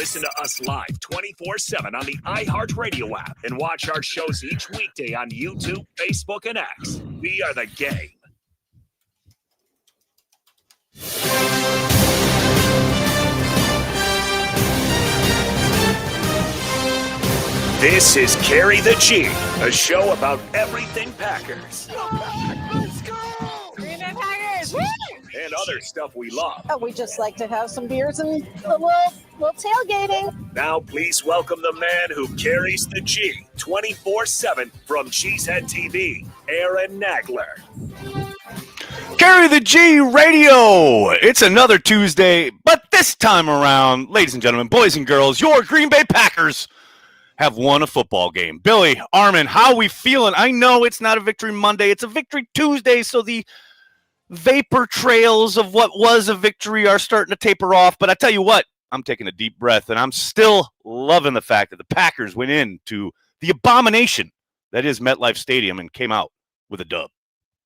Listen to us live 24/7 on the iHeartRadio app and watch our shows each weekday on YouTube, Facebook, and X. We are the game. This is Carry the G, a show about everything Packers. Let's go! Green Bay Packers! Woo! And other stuff we love. Oh, we just like to have some beers and a little tailgating. Now please welcome the man who carries the G 24/7 from Cheesehead TV, Aaron Nagler. Carry the G Radio. It's another Tuesday, but this time around, ladies and gentlemen, boys and girls, your Green Bay Packers have won a football game. Billy, Armen, how are we feeling? I know it's not a Victory Monday. It's a Victory Tuesday, so the vapor trails of what was a victory are starting to taper off. But I tell you what, I'm taking a deep breath, and I'm still loving the fact that the Packers went into the abomination that is MetLife Stadium and came out with a dub.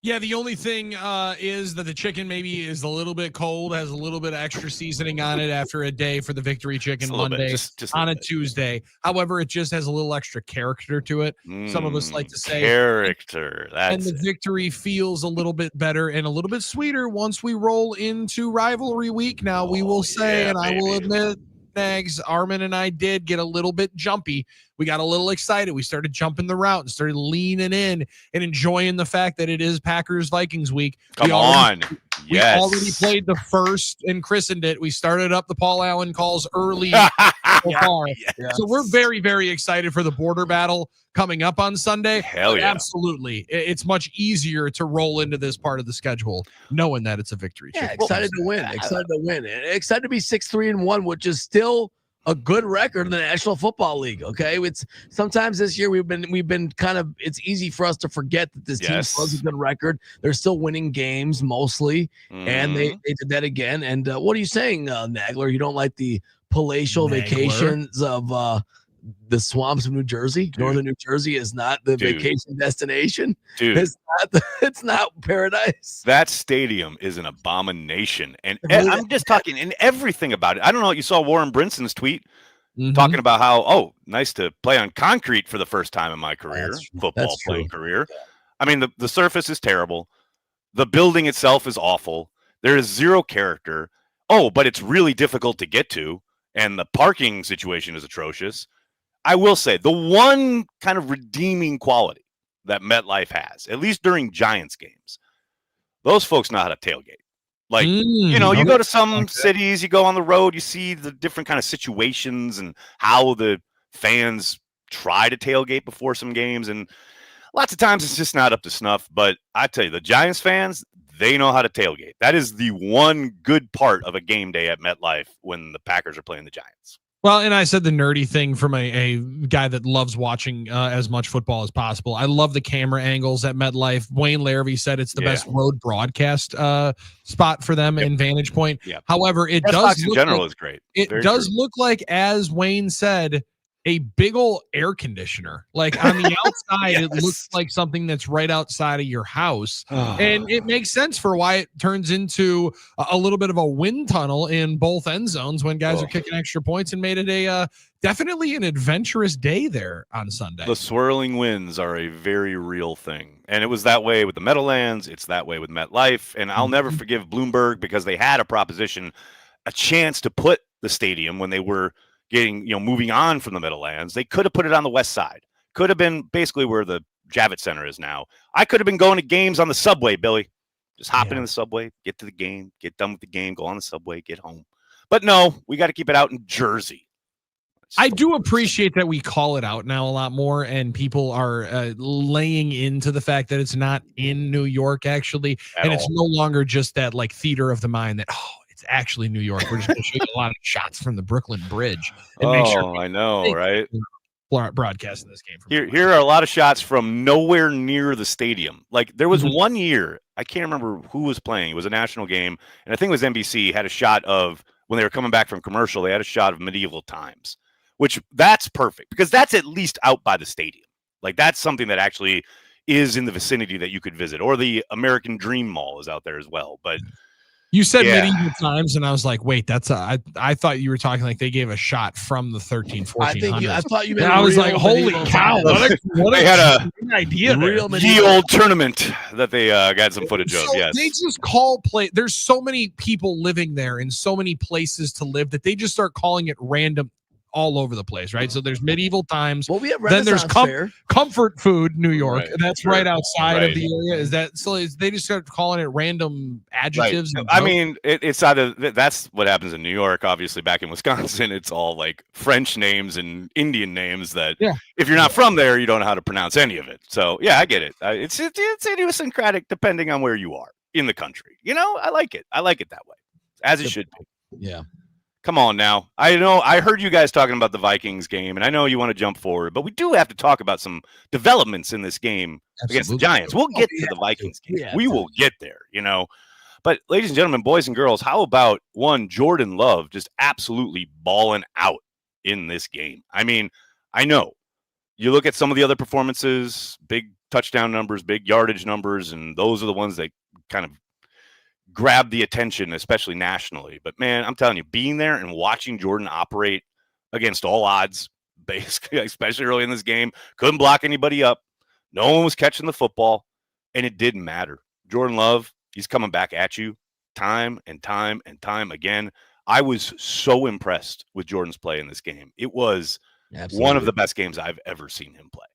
Yeah, the only thing is that the chicken maybe is a little bit cold, has a little bit of extra seasoning on it after a day for the Victory Chicken Monday just on a Tuesday. However, it just has a little extra character to it. Some of us like to say character. And the victory feels a little bit better and a little bit sweeter once we roll into rivalry week. Now, we will say, and I will admit, Nags, Armen and I did get a little bit jumpy. We got a little excited. We started jumping the route and started leaning in and enjoying the fact that it is Packers-Vikings week. We already played the first and christened it. We started up the Paul Allen calls early. So we're very, very excited for the border battle coming up on Sunday. Hell yeah. Absolutely. It's much easier to roll into this part of the schedule knowing that it's a victory. Yeah, excited to win. Excited to be 6-3-1, which is still a good record in the National Football League. Okay, it's sometimes this year we've been kind of, it's easy for us to forget that this team was a good record. They're still winning games mostly, and they did that again. And what are you saying, Nagler? You don't like the palatial vacations of the swamps of New Jersey? Dude. Northern New Jersey is not the vacation destination. Dude, it's not paradise. That stadium is an abomination, and I'm just talking in everything about it. I don't know. You saw Warren Brinson's tweet talking about how nice to play on concrete for the first time in my career, football playing career. Yeah. I mean, the surface is terrible. The building itself is awful. There is zero character. Oh, but it's really difficult to get to, and the parking situation is atrocious. I will say the one kind of redeeming quality that MetLife has, at least during Giants games, those folks know how to tailgate. Like, you go to some cities, you go on the road, you see the different kind of situations and how the fans try to tailgate before some games. And lots of times it's just not up to snuff. But I tell you, the Giants fans, they know how to tailgate. That is the one good part of a game day at MetLife when the Packers are playing the Giants. Well, and I said the nerdy thing from a guy that loves watching as much football as possible. I love the camera angles at MetLife. Wayne Larrivee said it's the best road broadcast spot for them in Vantage Point. Yep. However, it Fox does in general is great. It does look like, as Wayne said, a big old air conditioner. Like on the outside, it looks like something that's right outside of your house. And it makes sense for why it turns into a little bit of a wind tunnel in both end zones when guys are kicking extra points, and made it a definitely an adventurous day there on Sunday. The swirling winds are a very real thing. And it was that way with the Meadowlands. It's that way with MetLife. And I'll never forgive Bloomberg, because they had a proposition, a chance to put the stadium when they were getting, moving on from the Meadowlands. They could have put it on the west side. Could have been basically where the Javits Center is now. I could have been going to games on the subway, Billy. Just hopping in the subway, get to the game, get done with the game, go on the subway, get home. But no, we got to keep it out in Jersey. I do appreciate that we call it out now a lot more, and people are laying into the fact that it's not in New York, actually. It's no longer just that like theater of the mind that, it's actually New York. We're just going to show you a lot of shots from the Brooklyn Bridge and make sure. I know, right? Broadcasting this game. Here are a lot of shots from nowhere near the stadium. Like there was one year, I can't remember who was playing. It was a national game, and I think it was NBC had a shot of when they were coming back from commercial. They had a shot of medieval times, which that's perfect because that's at least out by the stadium. Like that's something that actually is in the vicinity that you could visit, or the American Dream Mall is out there as well. But You said medieval times, and I was like, wait, I thought you were talking like they gave a shot from the 1400s. I thought you meant I was like, holy cow, what they had a idea. ye old tournament that they got some footage of. Yes. They just call there's so many people living there and so many places to live that they just start calling it random all over the place, right? So there's medieval times. Well, we have then there's comfort food, New York. Right, that's right outside of the area. Is that so? They just start calling it random adjectives. Right. I mean, it's out of that's what happens in New York. Obviously, back in Wisconsin, it's all like French names and Indian names that if you're not from there, you don't know how to pronounce any of it. So yeah, I get it. It's idiosyncratic depending on where you are in the country. I like it. I like it that way, as it should be. Yeah. Come on now. I know I heard you guys talking about the Vikings game, and I know you want to jump forward, but we do have to talk about some developments in this game against the Giants. We'll get to the Vikings game. We will get there, But ladies and gentlemen, boys and girls, how about Jordan Love just absolutely balling out in this game? I mean, I know you look at some of the other performances, big touchdown numbers, big yardage numbers, and those are the ones that kind of grab the attention, especially nationally. But man, I'm telling you, being there and watching Jordan operate against all odds, basically, especially early in this game, couldn't block anybody up. No one was catching the football, and it didn't matter. Jordan Love, he's coming back at you time and time and time again. I was so impressed with Jordan's play in this game. It was one of the best games I've ever seen him play.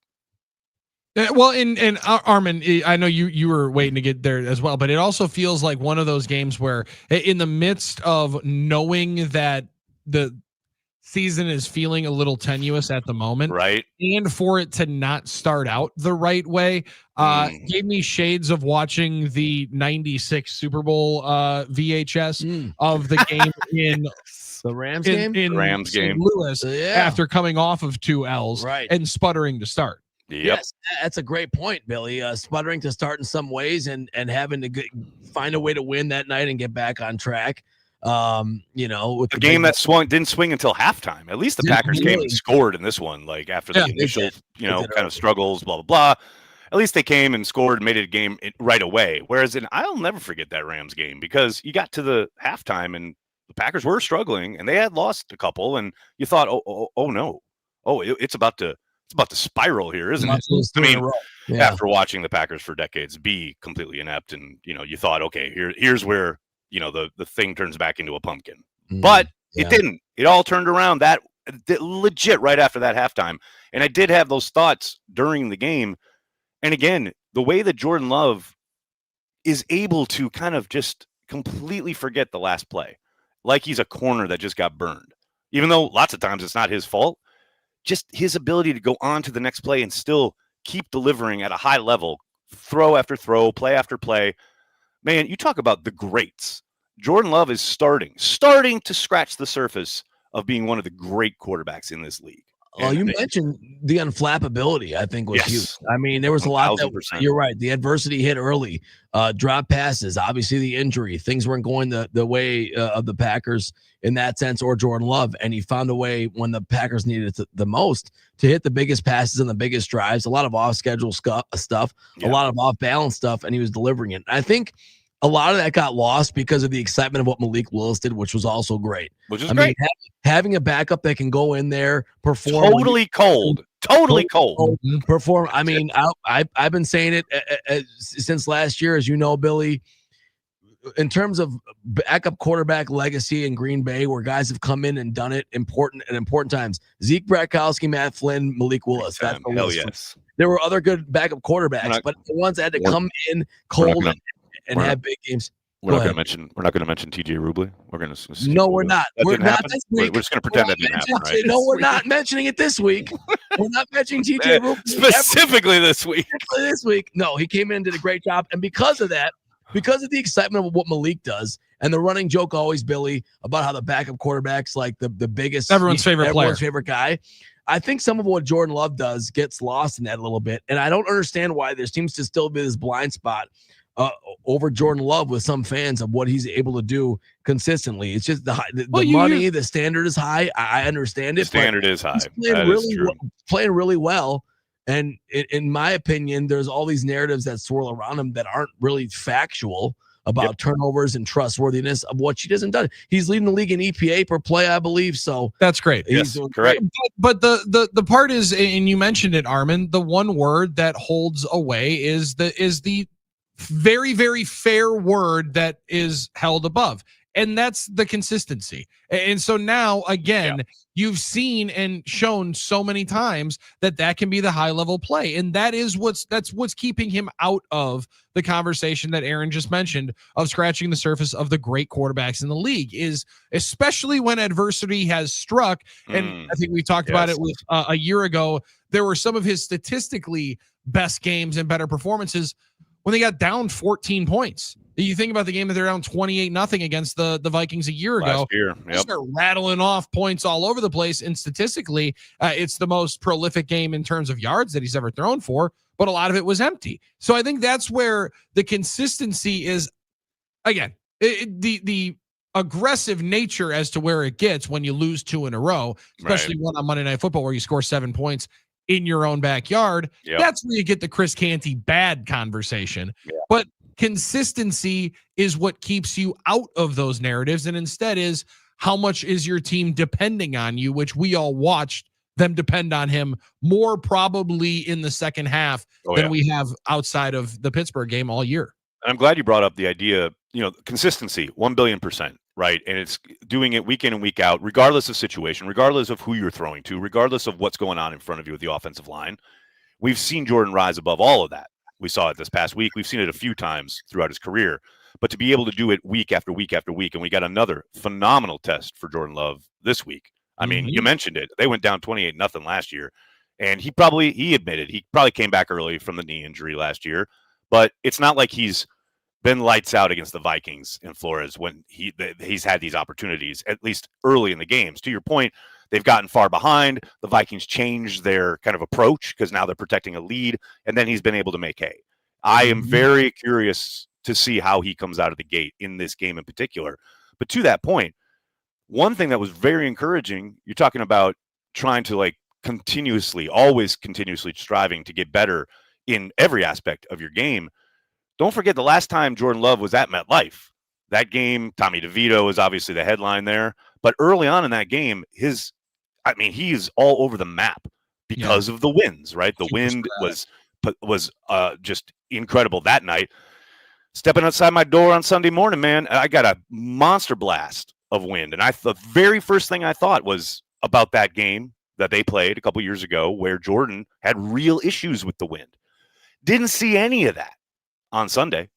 Well, and Armen, I know you were waiting to get there as well, but it also feels like one of those games where in the midst of knowing that the season is feeling a little tenuous at the moment, right? And for it to not start out the right way, gave me shades of watching the 96 Super Bowl VHS of the game in the Rams game in Rams game Louis after coming off of 2 L's and sputtering to start. Yep. Yes, that's a great point, Billy. Sputtering to start in some ways and having to find a way to win that night and get back on track. With the game that didn't swing until halftime. At least the Packers came and scored in this one, like after the initial, kind of struggles, blah, blah, blah. At least they came and scored and made it a game right away. Whereas I'll never forget that Rams game because you got to the halftime and the Packers were struggling and they had lost a couple and you thought, oh no. Oh, it's about to spiral here, isn't it? I mean, after watching the Packers for decades be completely inept and, you thought, okay, here's where, the thing turns back into a pumpkin. But it didn't. It all turned around that legit right after that halftime. And I did have those thoughts during the game. And again, the way that Jordan Love is able to kind of just completely forget the last play, like he's a corner that just got burned, even though lots of times it's not his fault. Just his ability to go on to the next play and still keep delivering at a high level, throw after throw, play after play. Man, you talk about the greats. Jordan Love is starting to scratch the surface of being one of the great quarterbacks in this league. Oh, you mentioned the unflappability, I think was huge. I mean, there was a lot that you're right. The adversity hit early, drop passes, obviously the injury, things weren't going the way of the Packers in that sense, or Jordan Love. And he found a way when the Packers needed it the most to hit the biggest passes and the biggest drives, a lot of off schedule stuff, a lot of off balance stuff. And he was delivering it. I think a lot of that got lost because of the excitement of what Malik Willis did, which was also great. I mean, having a backup that can go in there, perform totally cold, perform. I mean, I've been saying it since last year, as you know, Billy. In terms of backup quarterback legacy in Green Bay, where guys have come in and done it important times, Zeke Bratkowski, Matt Flynn, Malik Willis. That's the list. Yes. There were other good backup quarterbacks, but the ones that had to come in cold and have big games. We're not going to mention TJ Rubley. We're going to. No, we're not. We're not this week. We're just going to pretend that didn't happen, right? No, we're not mentioning it this week. We're not mentioning TJ Rubley specifically this week. No, he came in and did a great job, and because of that, because of the excitement of what Malik does, and the running joke always, Billy, about how the backup quarterback's like the biggest, everyone's favorite guy. I think some of what Jordan Love does gets lost in that a little bit, and I don't understand why there seems to still be this blind spot over Jordan Love with some fans of what he's able to do consistently. It's just the money, the standard is high. I understand it. The standard is high. He's playing really well. And in my opinion, there's all these narratives that swirl around him that aren't really factual. about turnovers and trustworthiness of what she hasn't done. He's leading the league in EPA per play, I believe. So that's great. He's doing correct. great. But the part is, and you mentioned it, Armen, the one word that holds away is the very, very fair word that is held above. And that's the consistency. And so now, again, you've seen and shown so many times that can be the high level play. And that's what's keeping him out of the conversation that Aaron just mentioned of scratching the surface of the great quarterbacks in the league, is especially when adversity has struck. And I think we talked about it with a year ago. There were some of his statistically best games and better performances when they got down 14 points. You think about the game that they're down 28-0 against the Vikings a year ago. Just start rattling off points all over the place. And statistically, it's the most prolific game in terms of yards that he's ever thrown for, but a lot of it was empty. So I think that's where the consistency is, again, the aggressive nature as to where it gets when you lose 2 in a row, especially one on Monday Night Football where you score 7 points in your own backyard. That's where you get the Chris Canty bad conversation. But consistency is what keeps you out of those narratives, and instead is how much is your team depending on you, which we all watched them depend on him more probably in the second half than we have outside of the Pittsburgh game all year. And I'm glad you brought up the idea, consistency, 1,000,000,000%, right? And it's doing it week in and week out, regardless of situation, regardless of who you're throwing to, regardless of what's going on in front of you with the offensive line. We've seen Jordan rise above all of that. We saw it this past week. We've seen it a few times throughout his career, but to be able to do it week after week after week, and we got another phenomenal test for Jordan Love this week. I mean, you mentioned it. They went down 28-0 last year, and he admitted he probably came back early from the knee injury last year, but it's not like he's been lights out against the Vikings in Flores when he's had these opportunities, at least early in the games. To your point, they've gotten far behind. The Vikings changed their kind of approach because now they're protecting a lead, and then he's been able to make hay. I am very curious to see how he comes out of the gate in this game in particular. But to that point, one thing that was very encouraging, you're talking about trying to always continuously striving to get better in every aspect of your game. Don't forget the last time Jordan Love was at MetLife. That game, Tommy DeVito is obviously the headline there. But early on in that game, he's all over the map because of the winds, right? The wind was just incredible that night. Stepping outside my door on Sunday morning, man, I got a monster blast of wind. And the very first thing I thought was about that game that they played a couple years ago where Jordan had real issues with the wind. Didn't see any of that on Sunday.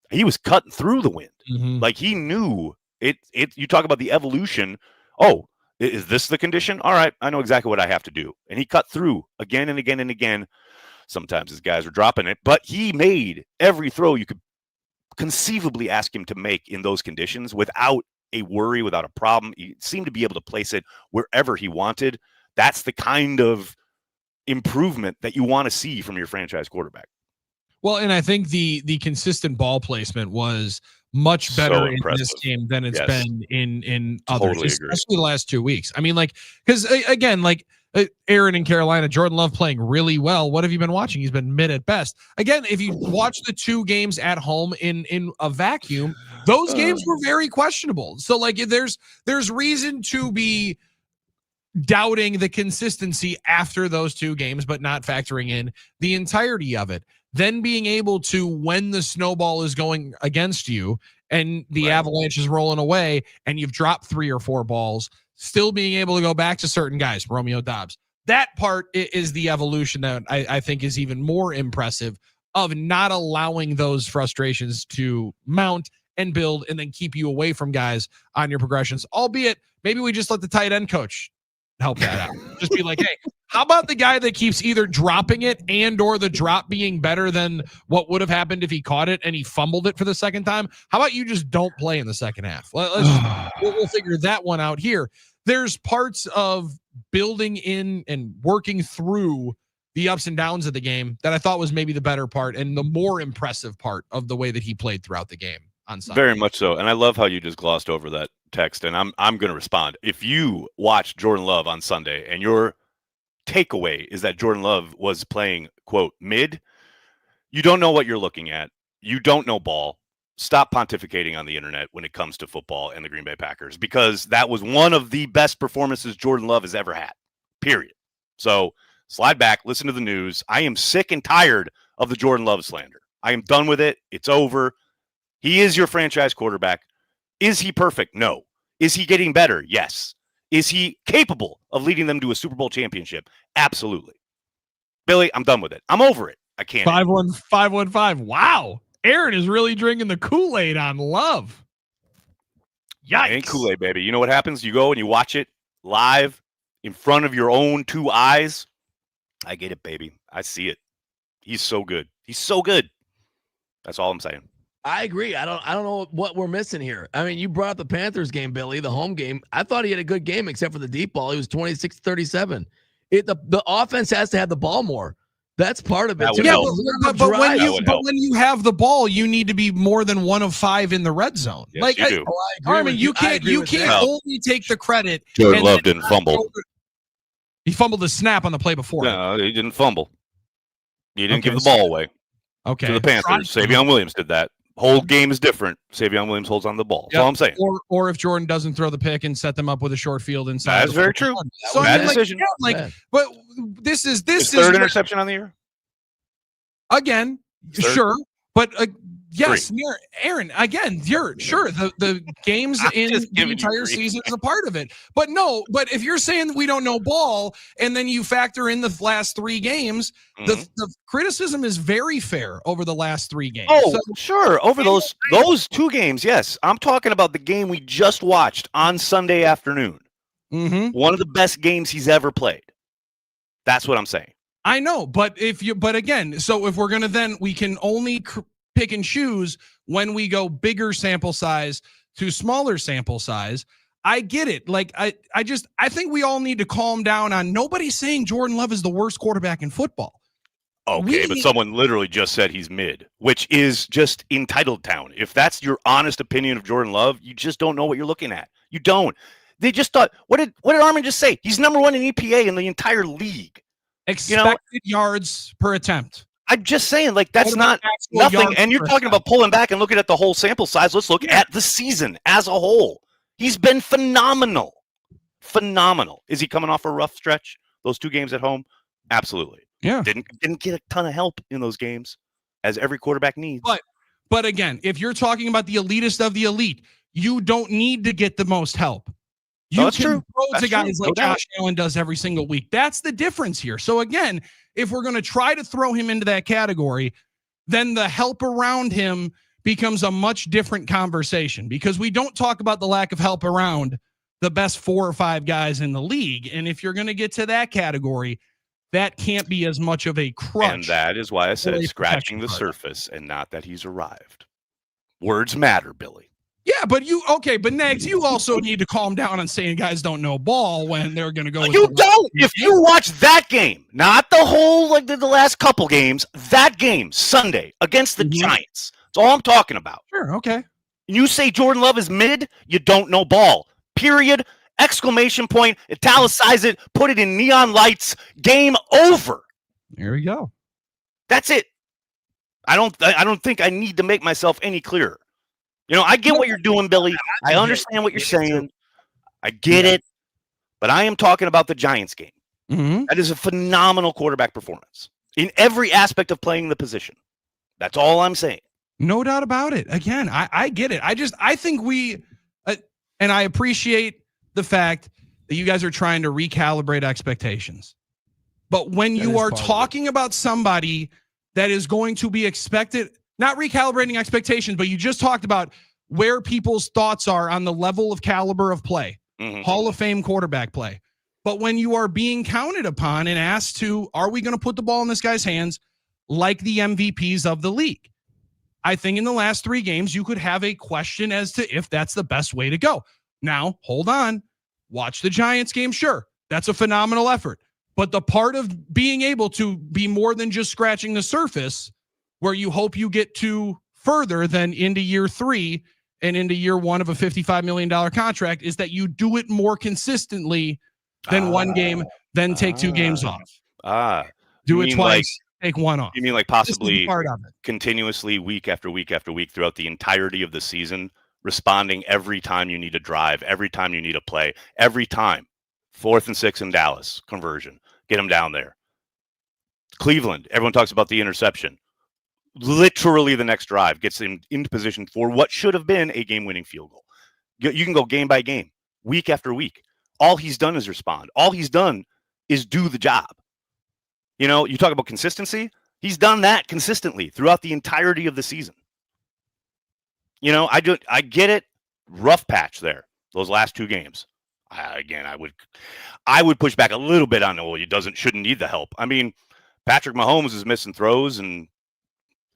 He was cutting through the wind. Like he knew it. You talk about the evolution. Oh, is this the condition? All right, I know exactly what I have to do. And he cut through again and again and again. Sometimes his guys were dropping it, but he made every throw you could conceivably ask him to make in those conditions without a worry, without a problem. He seemed to be able to place it wherever he wanted. That's the kind of improvement that you want to see from your franchise quarterback. Well, and I think the consistent ball placement was much better in this game than it's been in others, especially the last 2 weeks. I mean, because again, Aaron in Carolina, Jordan Love playing really well. What have you been watching? He's been mid at best. Again, if you watch the 2 games at home in a vacuum, those games were very questionable. So there's reason to be doubting the consistency after those 2 games, but not factoring in the entirety of it. Then being able to, when the snowball is going against you and the avalanche is rolling away and you've dropped 3 or 4 balls, still being able to go back to certain guys, Romeo Dobbs. That part is the evolution that I think is even more impressive, of not allowing those frustrations to mount and build and then keep you away from guys on your progressions. Albeit maybe we just let the tight end coach help that out. Just be like, hey, how about the guy that keeps either dropping it and or the drop being better than what would have happened if he caught it and he fumbled it for the second time? How about you just don't play in the second half? We'll figure that one out here. There's parts of building in and working through the ups and downs of the game that I thought was maybe the better part and the more impressive part of the way that he played throughout the game on Sunday. Very much so. And I love how you just glossed over that text, and I'm going to respond. If you watched Jordan Love on Sunday and your takeaway is that Jordan Love was playing, quote, mid, you don't know what you're looking at. You don't know ball. stop pontificating on the internet when it comes to football and the Green Bay Packers, because that was one of the best performances Jordan Love has ever had, period. So slide back, listen to the news. I am sick and tired of the Jordan Love slander. I am done with it. It's over. He is your franchise quarterback. Is he perfect? No. Is he getting better? Yes. Is he capable of leading them to a Super Bowl championship? Absolutely. Billy, I'm done with it. I'm over it. I can't. 51515. Wow. Aaron is really drinking the Kool-Aid on Love. Yikes. It ain't Kool-Aid, baby. You know what happens? You go and you watch it live in front of your own two eyes. I get it, baby. I see it. He's so good. He's so good. That's all I'm saying. I agree. I don't know what we're missing here. I mean, you brought up the Panthers game, Billy, the home game. I thought he had a good game except for the deep ball. He was 26-37. The offense has to have the ball more. That's part of it. That Yeah, but when you have the ball, you need to be more than 1 of 5 in the red zone. Yes, like you do. Armin, you can't only take the credit. Jordan Love didn't fumble. He fumbled the snap on the play before. No, he didn't fumble. He didn't give the ball away to the Panthers. Savion Williams did that. Whole game is different. Savion Williams holds on the ball. That's all I'm saying. Or if Jordan doesn't throw the pick and set them up with a short field inside. That's very true. So bad decision. But this is third interception on the year. Again, Third? sure, but yes, 3. Aaron. Again, you're sure the games in the entire season is a part of it. But no, but if you're saying we don't know ball, and then you factor in the last 3 games, the criticism is very fair over the last 3 games. Oh, so, sure, over those 2 games, yes. I'm talking about the game we just watched on Sunday afternoon. One of the best games he's ever played. That's what I'm saying. I know, but again, so if we're gonna then we can only pick and choose when we go bigger sample size to smaller sample size. I get it. Like I think we all need to calm down on nobody's saying Jordan Love is the worst quarterback in football. Okay, but someone literally just said he's mid, which is just entitled town. If that's your honest opinion of Jordan Love, you just don't know what you're looking at. You don't. They just thought, what did Armin just say? He's number 1 in EPA in the entire league. Expected yards per attempt. I'm just saying, like, that's not nothing. And you're talking about pulling back and looking at the whole sample size. Let's look at the season as a whole. He's been phenomenal. Phenomenal. Is he coming off a rough stretch? Those 2 games at home? Absolutely. Yeah. Didn't get a ton of help in those games, as every quarterback needs. But again, if you're talking about the elitist of the elite, you don't need to get the most help. That's true. Throw to guys like Josh Allen does every single week. That's the difference here. So again, if we're going to try to throw him into that category, then the help around him becomes a much different conversation, because we don't talk about the lack of help around the best 4 or 5 guys in the league. And if you're going to get to that category, that can't be as much of a crutch. And that is why I said scratching the surface and not that he's arrived. Words matter, Billy. Yeah, but Nags, you also need to calm down on saying guys don't know ball when they're going to go. You don't. If you watch that game, not the whole, like the last couple games, that game Sunday against the Giants. That's all I'm talking about. Sure. Okay. You say Jordan Love is mid, you don't know ball. Period. Exclamation point. Italicize it. Put it in neon lights. Game over. There we go. That's it. I don't think I need to make myself any clearer. I get what you're doing, Billy. I understand what you're saying. I get it. But I am talking about the Giants game. That is a phenomenal quarterback performance in every aspect of playing the position. That's all I'm saying. No doubt about it. Again, I get it. I think we, and I appreciate the fact that you guys are trying to recalibrate expectations. But when you are talking about somebody that is going to be expected, not recalibrating expectations, but you just talked about where people's thoughts are on the level of caliber of play, Hall of Fame quarterback play. But when you are being counted upon and asked to, are we going to put the ball in this guy's hands like the MVPs of the league? I think in the last 3 games, you could have a question as to if that's the best way to go. Now, hold on. Watch the Giants game. Sure, that's a phenomenal effort. But the part of being able to be more than just scratching the surface, where you hope you get to further than into year 3 and into year 1 of a $55 million contract, is that you do it more consistently than 1 game, then take 2 games off. Do it twice, take one off. You mean like This is possibly part of it. continuously week after week after week throughout the entirety of the season, responding every time you need a drive, every time you need a play, every time. 4th and 6 in Dallas conversion. Get them down there. Cleveland, everyone talks about the interception. Literally the next drive gets him into position for what should have been a game-winning field goal. You can go game by game, week after week. All he's done is respond. All he's done is do the job. You know, you talk about consistency. He's done that consistently throughout the entirety of the season. You know, I get it. Rough patch there. Those last 2 games. I would push back a little bit on shouldn't need the help. I mean, Patrick Mahomes is missing throws and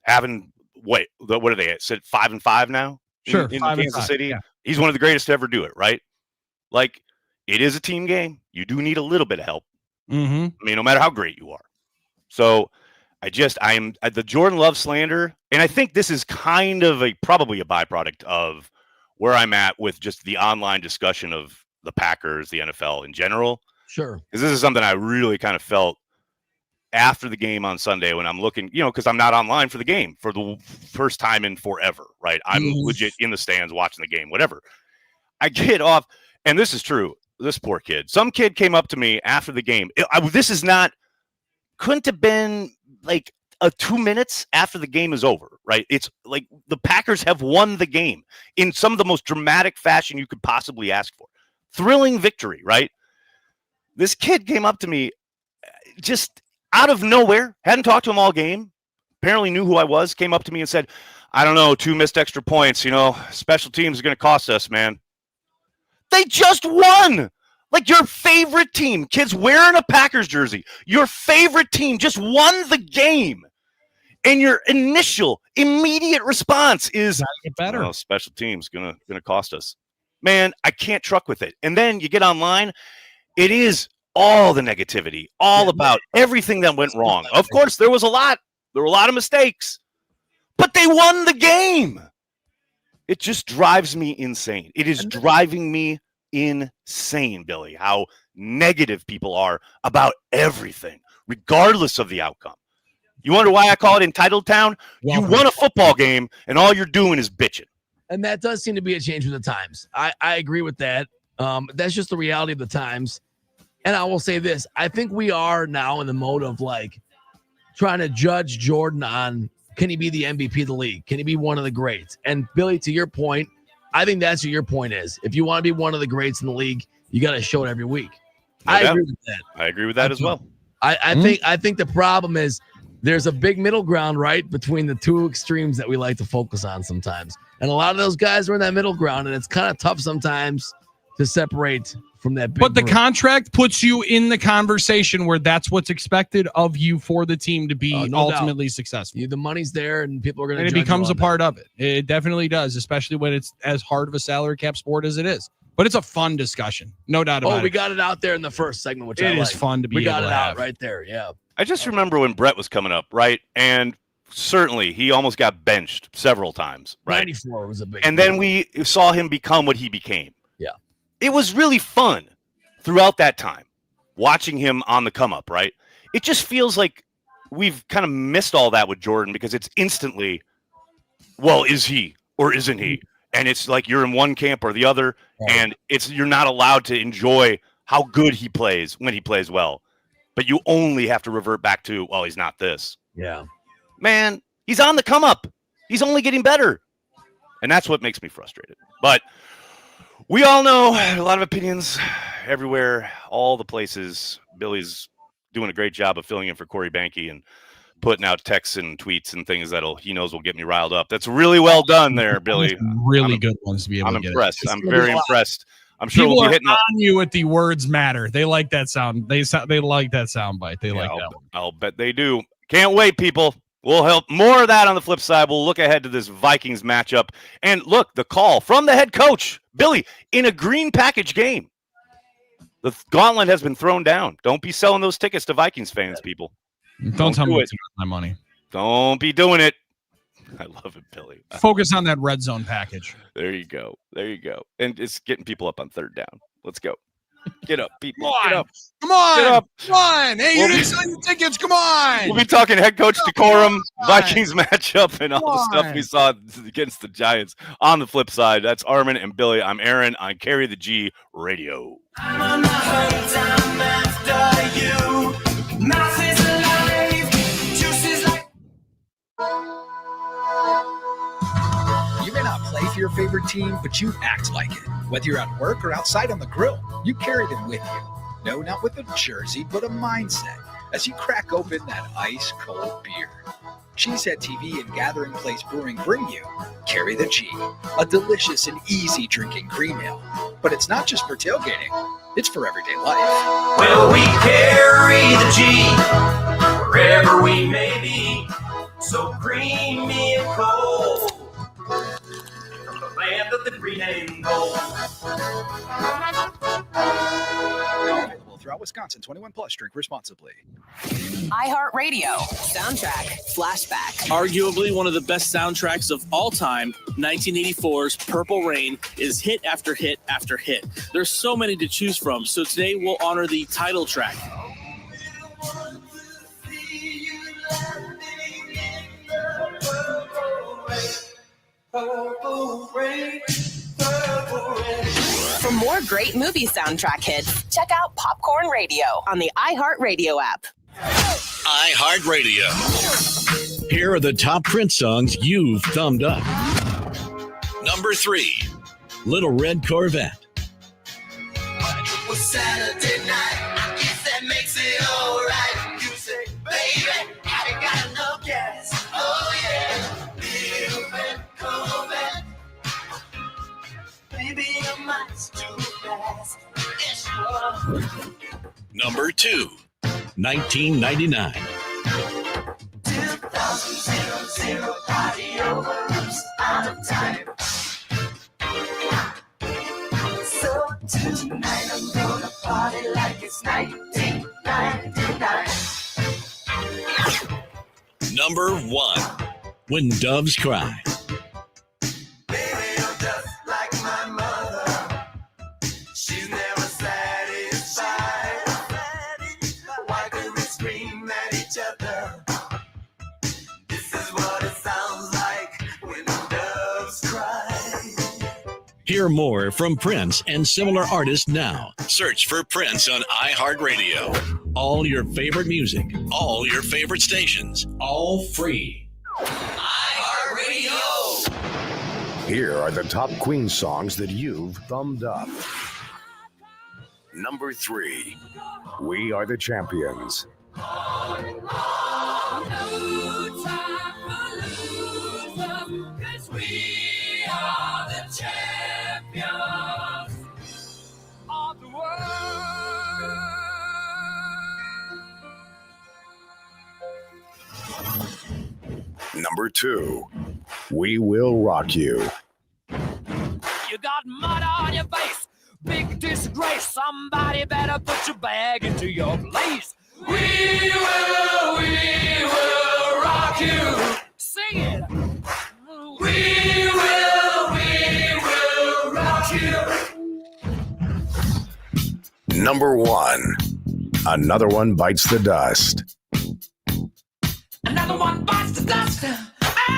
having what are they at? 5-5 now? Sure, in Kansas City. Yeah. He's one of the greatest to ever do it, right? Like, it is a team game. You do need a little bit of help. Mm-hmm. I mean, no matter how great you are. So I am the Jordan Love slander, and I think this is kind of probably a byproduct of where I'm at with just the online discussion of the Packers, the NFL in general. Sure. Because this is something I really kind of felt after the game on Sunday when I'm looking, because I'm not online for the game for the first time in forever, right? I'm legit in the stands watching the game, whatever. I get off, and this is true. This poor kid. Some kid came up to me after the game. Couldn't have been like 2 minutes after the game is over, right? It's like the Packers have won the game in some of the most dramatic fashion you could possibly ask for. Thrilling victory, right? This kid came up to me just out of nowhere, hadn't talked to him all game, apparently knew who I was, came up to me and said, I don't know, 2 missed extra points, special teams are going to cost us, man. They just won. Like your favorite team, kids wearing a Packers jersey, your favorite team just won the game. And your immediate response is, get better. Oh, special teams gonna cost us. Man, I can't truck with it. And then you get online, it is all the negativity, all about everything that went wrong. Of course, there were a lot of mistakes, but they won the game. It just drives me insane. It is driving me insane, Billy, how negative people are about everything, regardless of the outcome. You wonder why I call it Entitled Town? You won a football game, and all you're doing is bitching. And that does seem to be a change with the times. I agree with that. That's just the reality of the times. And I will say this. I think we are now in the mode of trying to judge Jordan on, can he be the MVP of the league? Can he be one of the greats? And Billy, to your point, I think that's what your point is. If you want to be one of the greats in the league, you got to show it every week. I agree with that. I agree with that as well. I think the problem is there's a big middle ground, right, between the 2 extremes that we like to focus on sometimes. And a lot of those guys are in that middle ground, and it's kind of tough sometimes to separate from that big But the group. contract puts you in the conversation where that's what's expected of you for the team to be ultimately successful. The money's there, and people are going to. And it becomes a part of it. It definitely does, especially when it's as hard of a salary cap sport as it is. But it's a fun discussion, no doubt about it. We got it out there in the first segment, which it is fun to be. We got able it to out have. right there. Yeah. I just remember when Brett was coming up, right? And certainly he almost got benched several times, right? 94 was a big. And then we saw him become what he became. Yeah. It was really fun throughout that time, watching him on the come up, right? It just feels like we've kind of missed all that with Jordan because it's instantly, well, is he or isn't he? And it's like you're in one camp or the other, and you're not allowed to enjoy how good he plays when he plays well. But you only have to revert back to, well, he's not this. Yeah. Man, he's on the come up. He's only getting better. And that's what makes me frustrated. But we all know a lot of opinions everywhere, all the places. Billy's doing a great job of filling in for Corey Banke and putting out texts and tweets and things he knows will get me riled up. That's really well done there, Billy. Really good ones to be able to get. I'm impressed. I'm very impressed. I'm sure people we'll be hitting on you at the words matter. They like that sound. They like that sound bite. They like that one. I'll bet they do. Can't wait, people. We'll help more of that on the flip side. We'll look ahead to this Vikings matchup. And look, the call from the head coach, Billy, in a green package game. The gauntlet has been thrown down. Don't be selling those tickets to Vikings fans, people. Don't tell me what's my money. Don't be doing it. I love it, Billy. Focus on that red zone package. There you go. There you go. And it's getting people up on third down. Let's go. Get up, people. Come on. Get up. Come on. Get up. Come on. Hey, you didn't sell your tickets. Come on. We'll be talking head coach decorum, Vikings matchup, and all the stuff on. we saw against the Giants. On the flip side, that's Armen and Billy. I'm Aaron on Carry the G Radio. I'm on my hometown after you. Mouth is alive, juices like. You may not play for your favorite team, but you act like it. Whether you're at work or outside on the grill, you carry them with you. No, not with a jersey, but a mindset as you crack open that ice-cold beer. Cheesehead TV and Gathering Place Brewing bring you Carry the G, a delicious and easy drinking cream ale. But it's not just for tailgating, it's for everyday life. Well, we carry the G wherever we may be, so creamy and cold from the land of the green and gold. Available throughout Wisconsin. 21 plus. Drink responsibly. iHeartRadio soundtrack flashback. Arguably one of the best soundtracks of all time, 1984's Purple Rain is hit after hit after hit. There's so many to choose from, so today we'll honor the title track. For more great movie soundtrack hits, check out Popcorn Radio on the iHeartRadio app. iHeartRadio. Here are the top Prince songs you've thumbed up. Number 3, Little Red Corvette. It was Saturday night, I guess that makes it all right. You say, baby, I ain't got enough gas. Oh, yeah. Little red Corvette. Baby, your mind's too fast. Yes, you are. Number 2, 1999. 2000 party over, oops, out of time. So tonight I'm gonna party like it's 1999. Number 1, When Doves Cry. Baby, you're just like my mother. She's never satisfied. Why do we scream at each other? This is what it sounds like when doves cry. Hear more from Prince and similar artists now. Search for Prince on iHeartRadio. All your favorite music, all your favorite stations, all free. iHeartRadio. Here are the top Queen songs that you've thumbed up. Number 3, We Are the Champions. Number 2, We Will Rock You. You got mud on your face, big disgrace. Somebody better put your bag into your place. We will rock you. Sing it. We will rock you. Number 1, Another One Bites the Dust. Another one bites the dust, and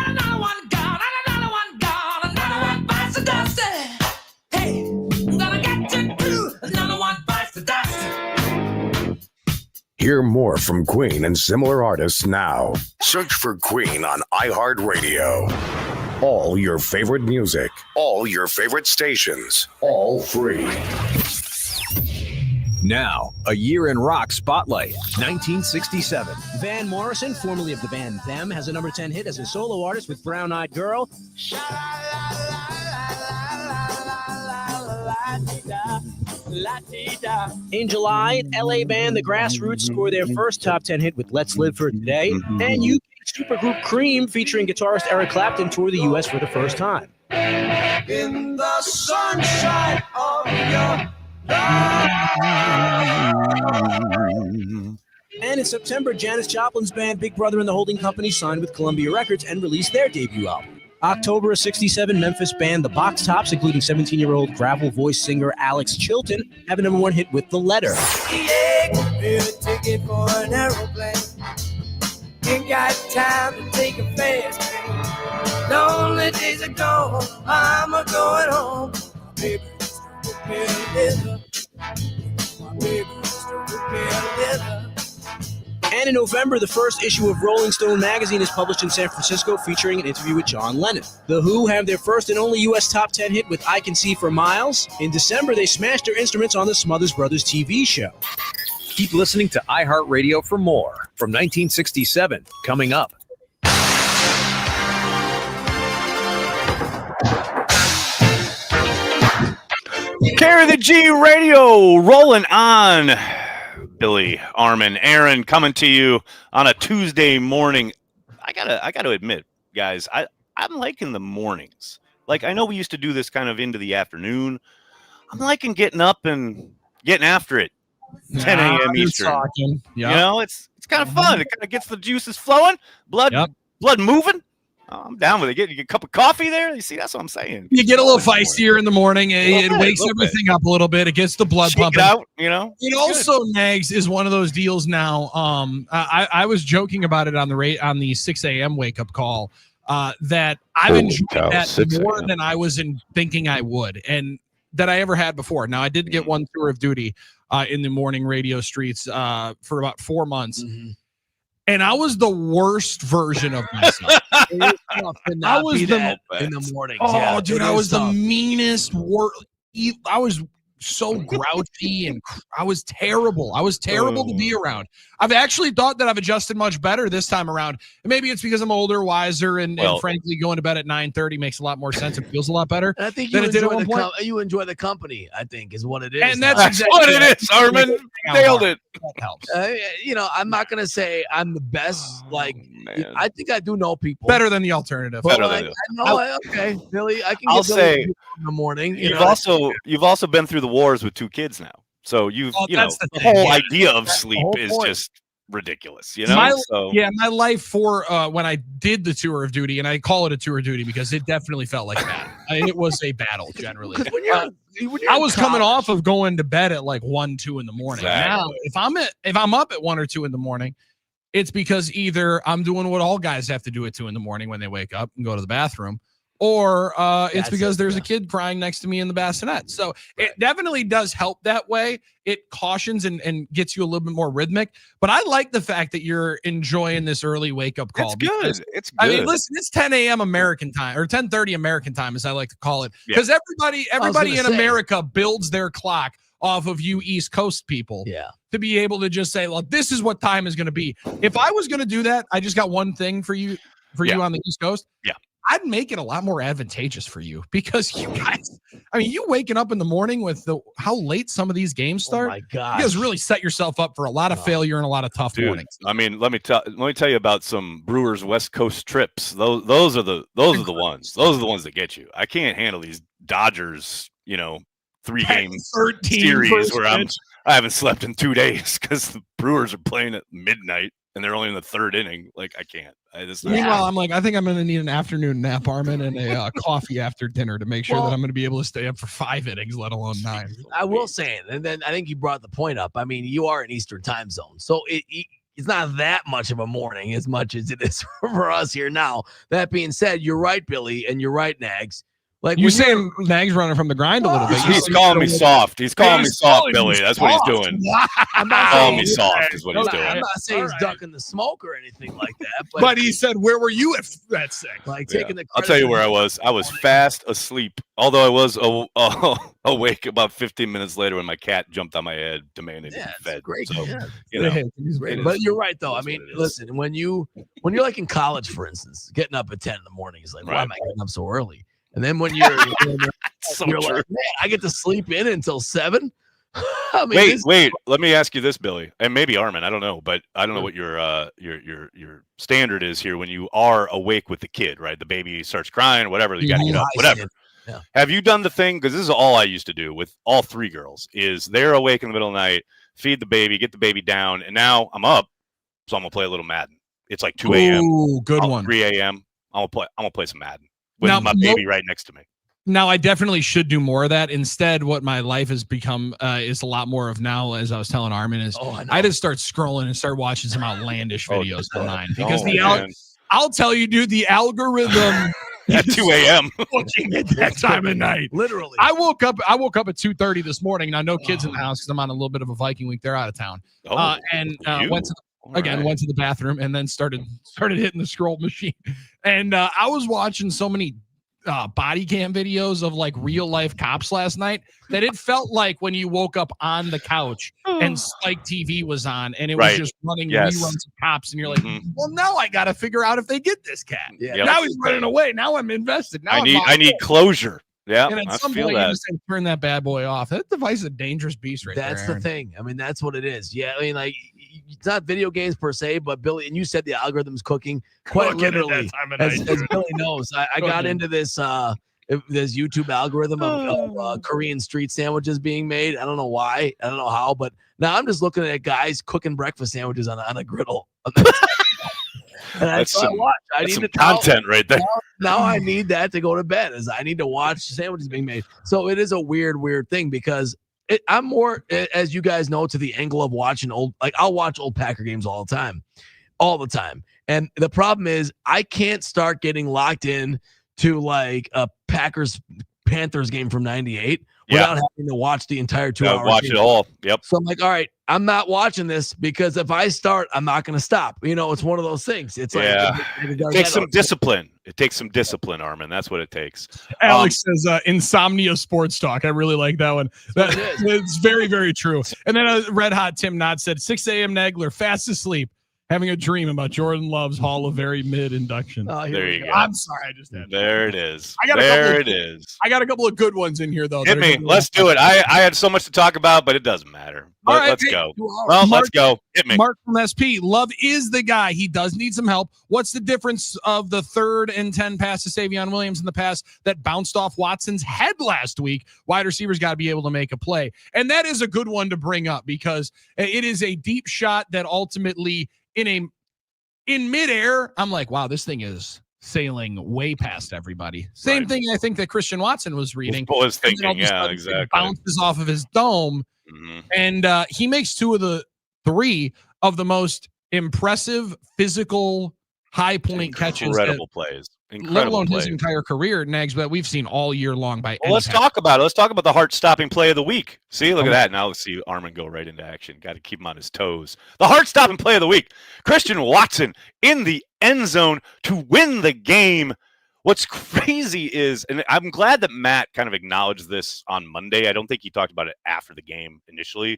another one gone, and another one gone, another one bites the dust. Hey, I'm gonna get you too. Another one bites the dust. Hear more from Queen and similar artists now. Search for Queen on iHeartRadio. All your favorite music, all your favorite stations, all free. Now, a year in rock spotlight, 1967. Van Morrison, formerly of the band Them, has a number 10 hit as a solo artist with Brown Eyed Girl. In July, LA band The Grassroots scored their first top 10 hit with Let's Live for Today. And UK supergroup Cream, featuring guitarist Eric Clapton, toured the U.S. for the first time. In the sunshine of your And in September, Janis Joplin's band Big Brother and the Holding Company signed with Columbia Records and released their debut album. October of 67, Memphis band The Box Tops, including 17-year-old gravel voice singer Alex Chilton, have a number one hit with The Letter. Ticket for an aeroplane. Ain't got time to take a fast train. Lonely days are gone. I'm a going home. My baby used to book me a letter. My baby used to book me a letter. And in November, the first issue of Rolling Stone magazine is published in San Francisco, featuring an interview with John Lennon. The Who have their first and only U.S. top 10 hit with I Can See for Miles. In December, they smashed their instruments on the Smothers Brothers TV show. Keep listening to iHeartRadio for more from 1967 coming up. Carry the G Radio rolling on. Billy, Armen, Aaron coming to you on a Tuesday morning. I gotta admit, guys, I'm liking the mornings. Like, I know we used to do this kind of into the afternoon. I'm liking getting up and getting after it. 10 a.m. Eastern. Yep. You know, it's kind of fun. It kind of gets the juices flowing, blood moving. I'm down with it. Get a cup of coffee there. You see, that's what I'm saying. You get a little feistier in the morning. It wakes everything up a little bit. It gets the blood pumping. Out, you know. It also, Nags, is one of those deals now. I was joking about it on the 6 a.m. wake up call. That I've enjoyed that more than I was thinking I would, and that I ever had before. Now, I did get one tour of duty in the morning radio streets for about 4 months. Mm-hmm. And I was the worst version of myself. I was in the morning. Oh, dude, I was the meanest. I was so grouchy and I was terrible. I was terrible to be around. I've actually thought that I've adjusted much better this time around. And maybe it's because I'm older, wiser, and frankly, going to bed at 9:30 makes a lot more sense. It feels a lot better. And I think you enjoy the company, I think, is what it is. And that's exactly what it is, Armen. Nailed it. That helps. I'm not going to say I'm the best. I think I do know people. Better than the alternative. Okay, Billy, I can I'll say in the morning. You've also been through the wars with 2 kids now. So the whole idea of sleep is just ridiculous, you know. My life for when I did the tour of duty, and I call it a tour of duty because it definitely felt like that. It was a battle generally. I was coming off of going to bed at like 1, 2 in the morning. Exactly. Now, if I'm up at 1 or 2 in the morning, it's because either I'm doing what all guys have to do at 2 in the morning when they wake up and go to the bathroom, or it's because there's a kid crying next to me in the bassinet. So it definitely does help that way. It cautions and gets you a little bit more rhythmic. But I like the fact that you're enjoying this early wake up call. It's good. I mean, listen, it's 10 a.m. American time, or 10:30 American time, as I like to call it, because everybody in America builds their clock off of you East Coast people to be able to just say, look, this is what time is going to be. If I was going to do that, I just got one thing for you on the East Coast. Yeah. I'd make it a lot more advantageous for you, because you guys, I mean, you waking up in the morning with how late some of these games start. Oh my God. You guys really set yourself up for a lot of failure and a lot of tough mornings. I mean, let me tell you about some Brewers West Coast trips. Those are the ones. Those are the ones that get you. I can't handle these Dodgers, 3-game series where I haven't slept in 2 days because the Brewers are playing at midnight and they're only in the 3rd inning. Like, I can't. Meanwhile, I'm like, I think I'm going to need an afternoon nap, Armen, and a coffee after dinner to make sure that I'm going to be able to stay up for 5 innings, let alone 9. I will say it, and then I think you brought the point up. I mean, you are in Eastern time zone, so it's not that much of a morning as much as it is for us here now. That being said, you're right, Billy, and you're right, Nags. Like, you're saying Nag's running from the grind a little bit. He's calling me soft. He's calling me soft, Billy. That's what he's doing. I'm not calling me soft is what he's doing. I'm not saying he's ducking the smoke or anything like that. But he said, where were you at that sick? Like taking the I'll tell you where I was. I was fast asleep, although I was awake about 15 minutes later when my cat jumped on my head demanding to be fed. Great. So, But you're right, though. I mean, listen, when you're like in college, for instance, getting up at 10 in the morning is like, why am I getting up so early? And then when you're like, man, I get to sleep in until 7. I mean, wait. Let me ask you this, Billy, and maybe Armen. I don't know, but I don't know what your standard is here when you are awake with the kid, right? The baby starts crying, whatever. You got to get up, whatever. Yeah. Have you done the thing? Because this is all I used to do with all 3 girls. Is they're awake in the middle of the night, feed the baby, get the baby down, and now I'm up, so I'm gonna play a little Madden. It's like 2 a.m. Ooh, good one. 3 a.m. I'm gonna play some Madden. with my baby right next to me. Now, I definitely should do more of that. Instead, what my life has become is a lot more of now, as I was telling Armin, is I just start scrolling and start watching some outlandish videos online because I'll tell you, dude, the algorithm at 2 a.m. looking at that time of night. Literally. I woke up at 2:30 this morning. Now, no kids in the house because I'm on a little bit of a Viking week. They're out of town. Went to the bathroom and then started hitting the scroll machine. And I was watching so many body cam videos of like real life cops last night that it felt like when you woke up on the couch and Spike TV was on and it was just running reruns of cops and you're like, well, now I got to figure out if they get this cat. Now he's running away. Now I'm invested. Now I need closure. Yeah, and at some point you just have to turn that bad boy off. That device is a dangerous beast right there. That's the thing. I mean, that's what it is. Yeah, I mean, like it's not video games per se, but Billy, and you said the algorithm's cooking quite literally. As Billy knows, I got into this YouTube algorithm of Korean street sandwiches being made. I don't know why. I don't know how, but now I'm just looking at guys cooking breakfast sandwiches on a griddle. And that's some content right there. Now I need that to go to bed. As I need to watch sandwiches being made. So it is a weird thing because I'm more, as you guys know, to the angle of watching I'll watch old Packer games all the time. And the problem is I can't start getting locked in to like a Panthers game from '98 without having to watch the entire 2 hours. Watch it all. Yep. So I'm like, all right, I'm not watching this because if I start, I'm not going to stop. You know, it's one of those things. It's like it takes some discipline. It takes some discipline, Armin. That's what it takes. Alex says insomnia sports talk. I really like that one. It's very, very true. And then Red Hot Tim Knott said 6 a.m. Nagler, fast asleep, having a dream about Jordan Love's Hall of Very Mid induction. There you go. I'm sorry, I just had there it is. I got a couple of good ones in here though. Hit me. Let's do it. I had so much to talk about, but it doesn't matter. All right, let's go. Well, let's go. Hit me. Mark from SP. Love is the guy. He does need some help. What's the difference of the 3rd and 10 pass to Savion Williams in the pass that bounced off Watson's head last week? Wide receivers got to be able to make a play. And that is a good one to bring up because it is a deep shot that ultimately in midair, I'm like, wow, this thing is sailing way past everybody. Same thing I think that Christian Watson was reading. Was thinking, exactly. Bounces off of his dome. And he makes 2 of the 3 of the most impressive physical high point catches. Incredible plays. Let alone his entire career, Nags, that we've seen all year long by let's talk about it. Let's talk about the heart-stopping play of the week. See, look at that. Now let's see Armin go right into action. Got to keep him on his toes. The heart-stopping play of the week. Christian Watson in the end zone to win the game. What's crazy is, and I'm glad that Matt kind of acknowledged this on Monday. I don't think he talked about it after the game initially,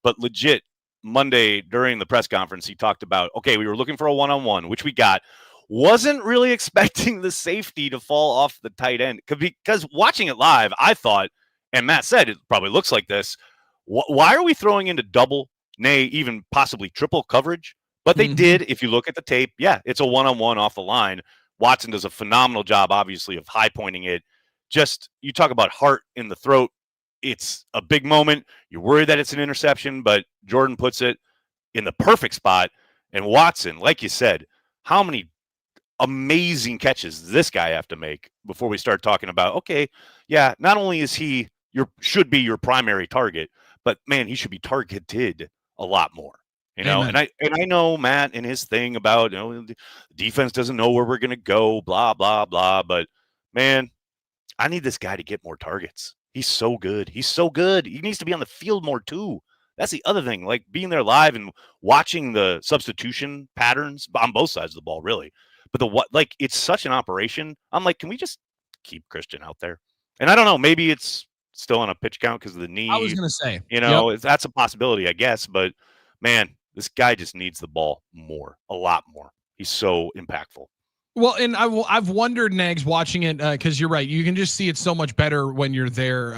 but legit Monday during the press conference, he talked about, okay, we were looking for a one-on-one, which we got. Wasn't really expecting the safety to fall off the tight end because watching it live, I thought, and Matt said it probably looks like this. Why are we throwing into double, nay, even possibly triple coverage? But they did. If you look at the tape, it's a one-on-one off the line. Watson does a phenomenal job, obviously, of high pointing it. Just, you talk about heart in the throat. It's a big moment. You're worried that it's an interception, but Jordan puts it in the perfect spot. And Watson, like you said, how many amazing catches does this guy have to make before we start talking about, okay, not only is he should be your primary target, but man, he should be targeted a lot more. You know, and I know Matt and his thing about, the defense doesn't know where we're going to go, blah, blah, blah. But man, I need this guy to get more targets. He's so good. He's so good. He needs to be on the field more too. That's the other thing, like being there live and watching the substitution patterns on both sides of the ball, really. But it's such an operation. I'm like, can we just keep Christian out there? And I don't know, maybe it's still on a pitch count because of the knee. I was going to say, that's a possibility, I guess. But man, this guy just needs the ball more, a lot more. He's so impactful. Well, and I've wondered, Nags, watching it, because you're right. You can just see it so much better when you're there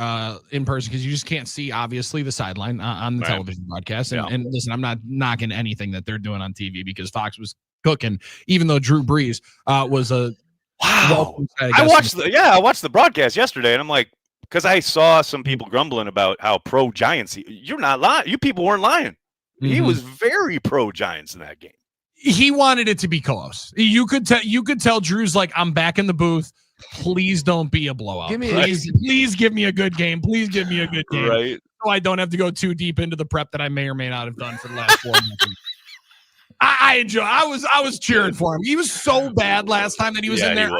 in person because you just can't see, obviously, the sideline on the television broadcast. And listen, I'm not knocking anything that they're doing on TV because Fox was cooking, even though Drew Brees was a wow. I watched the broadcast yesterday, and I'm like, because I saw some people grumbling about how pro Giants. You're not lying. You people weren't lying. He was very pro Giants in that game. He wanted it to be close. You could tell Drew's like, I'm back in the booth. please don't be a blowout. Please give me a good game. Please give me a good game. Right. So I don't have to go too deep into the prep that I may or may not have done for the last 4 months. I enjoy. I was cheering for him. He was so bad last time that he was in there.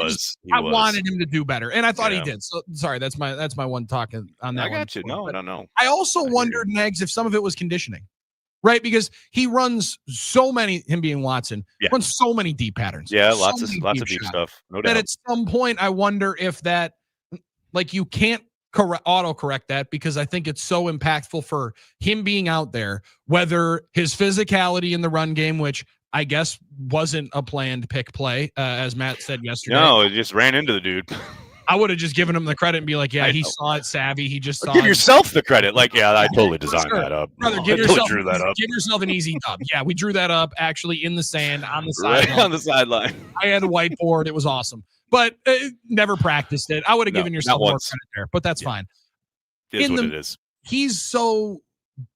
I wanted him to do better, and I thought he did. So sorry, that's my one talk on that. I got you. No. I also wondered, Nags, if some of it was conditioning, right? Because he runs so many. Him being Watson runs so many deep patterns. Yeah, lots of deep stuff. No doubt. That at some point, I wonder if that, like, you can't auto-correct that, because I think it's so impactful for him being out there, whether his physicality in the run game, which I guess wasn't a planned pick play, as Matt said yesterday. No, it just ran into the dude. I would have just given him the credit and be like, yeah, he saw it savvy. He just saw give yourself the credit. Like, yeah, I totally designed that up. Brother, give yourself an easy dub. Yeah, we drew that up actually in the sand on the sideline. Right on the sideline. I had a whiteboard. It was awesome. But never practiced it. I would have given yourself more credit there, but that's fine. It is what it is. He's so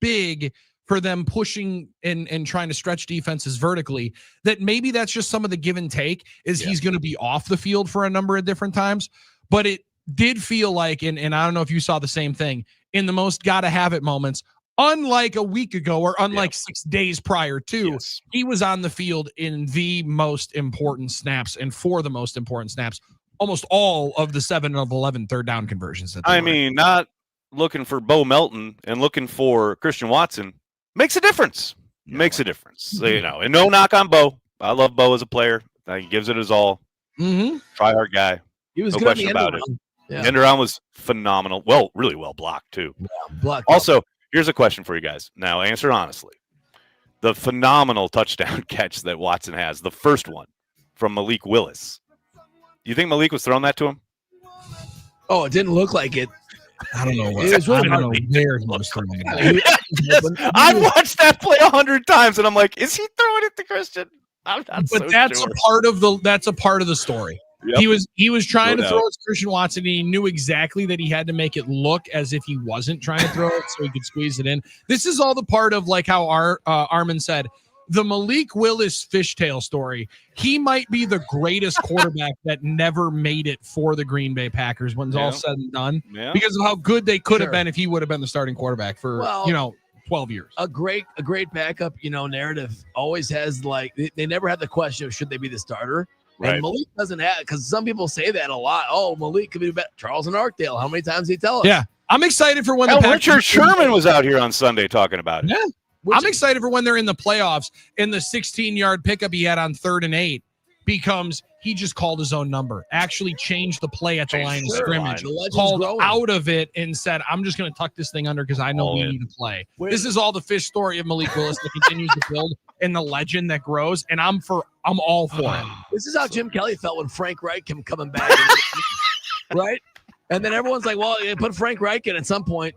big for them pushing and trying to stretch defenses vertically that maybe that's just some of the give and take is he's going to be off the field for a number of different times. But it did feel like, and I don't know if you saw the same thing, in the most gotta have it moments, unlike a week ago or unlike 6 days prior to, he was on the field in the most important snaps and for the most important snaps, almost all of the 7 of 11 third down conversions. Not looking for Bo Melton and looking for Christian Watson makes a difference. Makes a difference. So, and no knock on Bo. I love Bo as a player. He gives it his all. Try hard guy. He was no good question about it. Yeah. End around was phenomenal. Well, really well blocked too. Yeah, also, here's a question for you guys. Now, answer honestly. The phenomenal touchdown catch that Watson has, the first one from Malik Willis. Do you think Malik was throwing that to him? Oh, it didn't look like it. I don't know. It was really hard. I've watched that play 100 times, and I'm like, is he throwing it to Christian? I'm not but that's sure. a part of the story. Yep. He was trying to throw it to Christian Watson, and he knew exactly that he had to make it look as if he wasn't trying to throw it so he could squeeze it in. This is all the part of, like how Armen said, the Malik Willis fishtail story. He might be the greatest quarterback that never made it for the Green Bay Packers when it's all said and done, because of how good they could have been if he would have been the starting quarterback for 12 years. A great backup, narrative always has, like, they never had the question of should they be the starter. Right. And Malik doesn't have, because some people say that a lot. Oh, Malik could be better. Charles and Arkdale. How many times did he tell us? Yeah. I'm excited for when Richard Sherman was out here on Sunday talking about it. Yeah. I'm excited for when they're in the playoffs and the 16-yard pickup he had on 3rd and 8 becomes he just called his own number, actually changed the play at the line of scrimmage, called out of it and said, I'm just going to tuck this thing under because I know we need to play. This is all the fish story of Malik Willis that continues to build and the legend that grows, and I'm all for it. This is how Jim Kelly felt when Frank Reich came coming back. Right? And then everyone's like, well, put Frank Reich in at some point.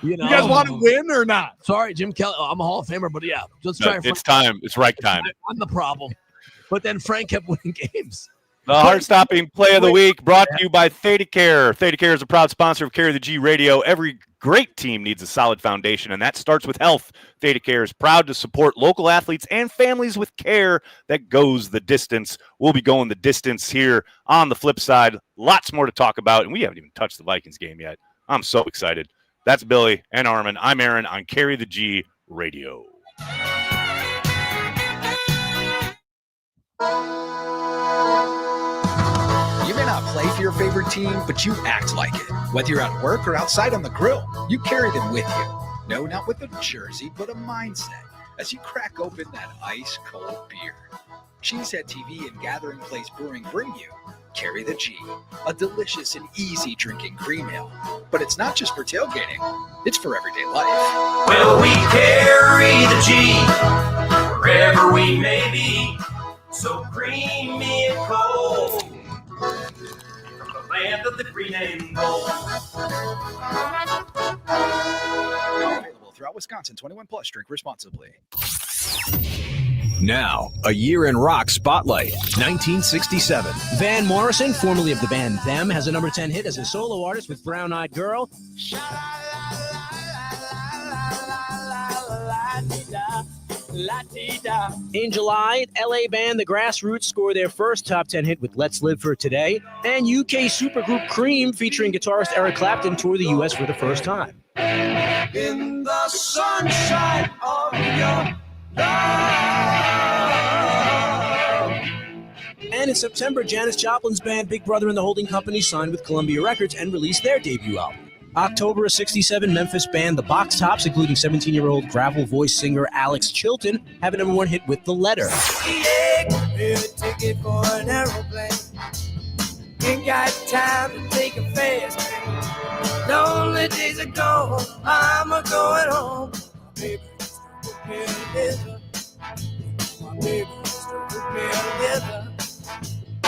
You guys want to win or not? Sorry, Jim Kelly. I'm a Hall of Famer, but yeah, let's try. It's time. It's right time. I'm the problem. But then Frank kept winning games. The heart-stopping play of the week brought to you by ThedaCare. ThedaCare is a proud sponsor of Carry the G Radio. Every great team needs a solid foundation, and that starts with health. ThedaCare is proud to support local athletes and families with care that goes the distance. We'll be going the distance here on the flip side. Lots more to talk about, and we haven't even touched the Vikings game yet. I'm so excited. That's Billy and Armen. I'm Aaron on Carry the G Radio. You may not play for your favorite team, but you act like it. Whether you're at work or outside on the grill, you carry them with you. No, not with a jersey, but a mindset as you crack open that ice-cold beer. Cheesehead TV and Gathering Place Brewing bring you Carry the G, a delicious and easy drinking cream ale. But it's not just for tailgating, it's for everyday life. Well, we carry the G wherever we may be, so creamy and cold from the land of the green and gold. Available throughout Wisconsin, 21 plus, drink responsibly. Now, a year in rock spotlight, 1967. Van Morrison, formerly of the band Them, has a number 10 hit as a solo artist with Brown Eyed Girl. La-dee-da. In July, LA band The Grassroots score their first top 10 hit with Let's Live for Today. And UK supergroup Cream, featuring guitarist Eric Clapton, tour the US for the first time. In the sunshine of your love. And in September, Janis Joplin's band Big Brother and the Holding Company signed with Columbia Records and released their debut album. October of '67, Memphis band The Box Tops, including 17-year-old gravel voice singer Alex Chilton, have a #1 hit with The Letter. Yeah, ticket for an aeroplane. Ain't got time to take a fast train. Lonely days are gone, I'm a going home. My baby used to put me together. My baby used to put me together.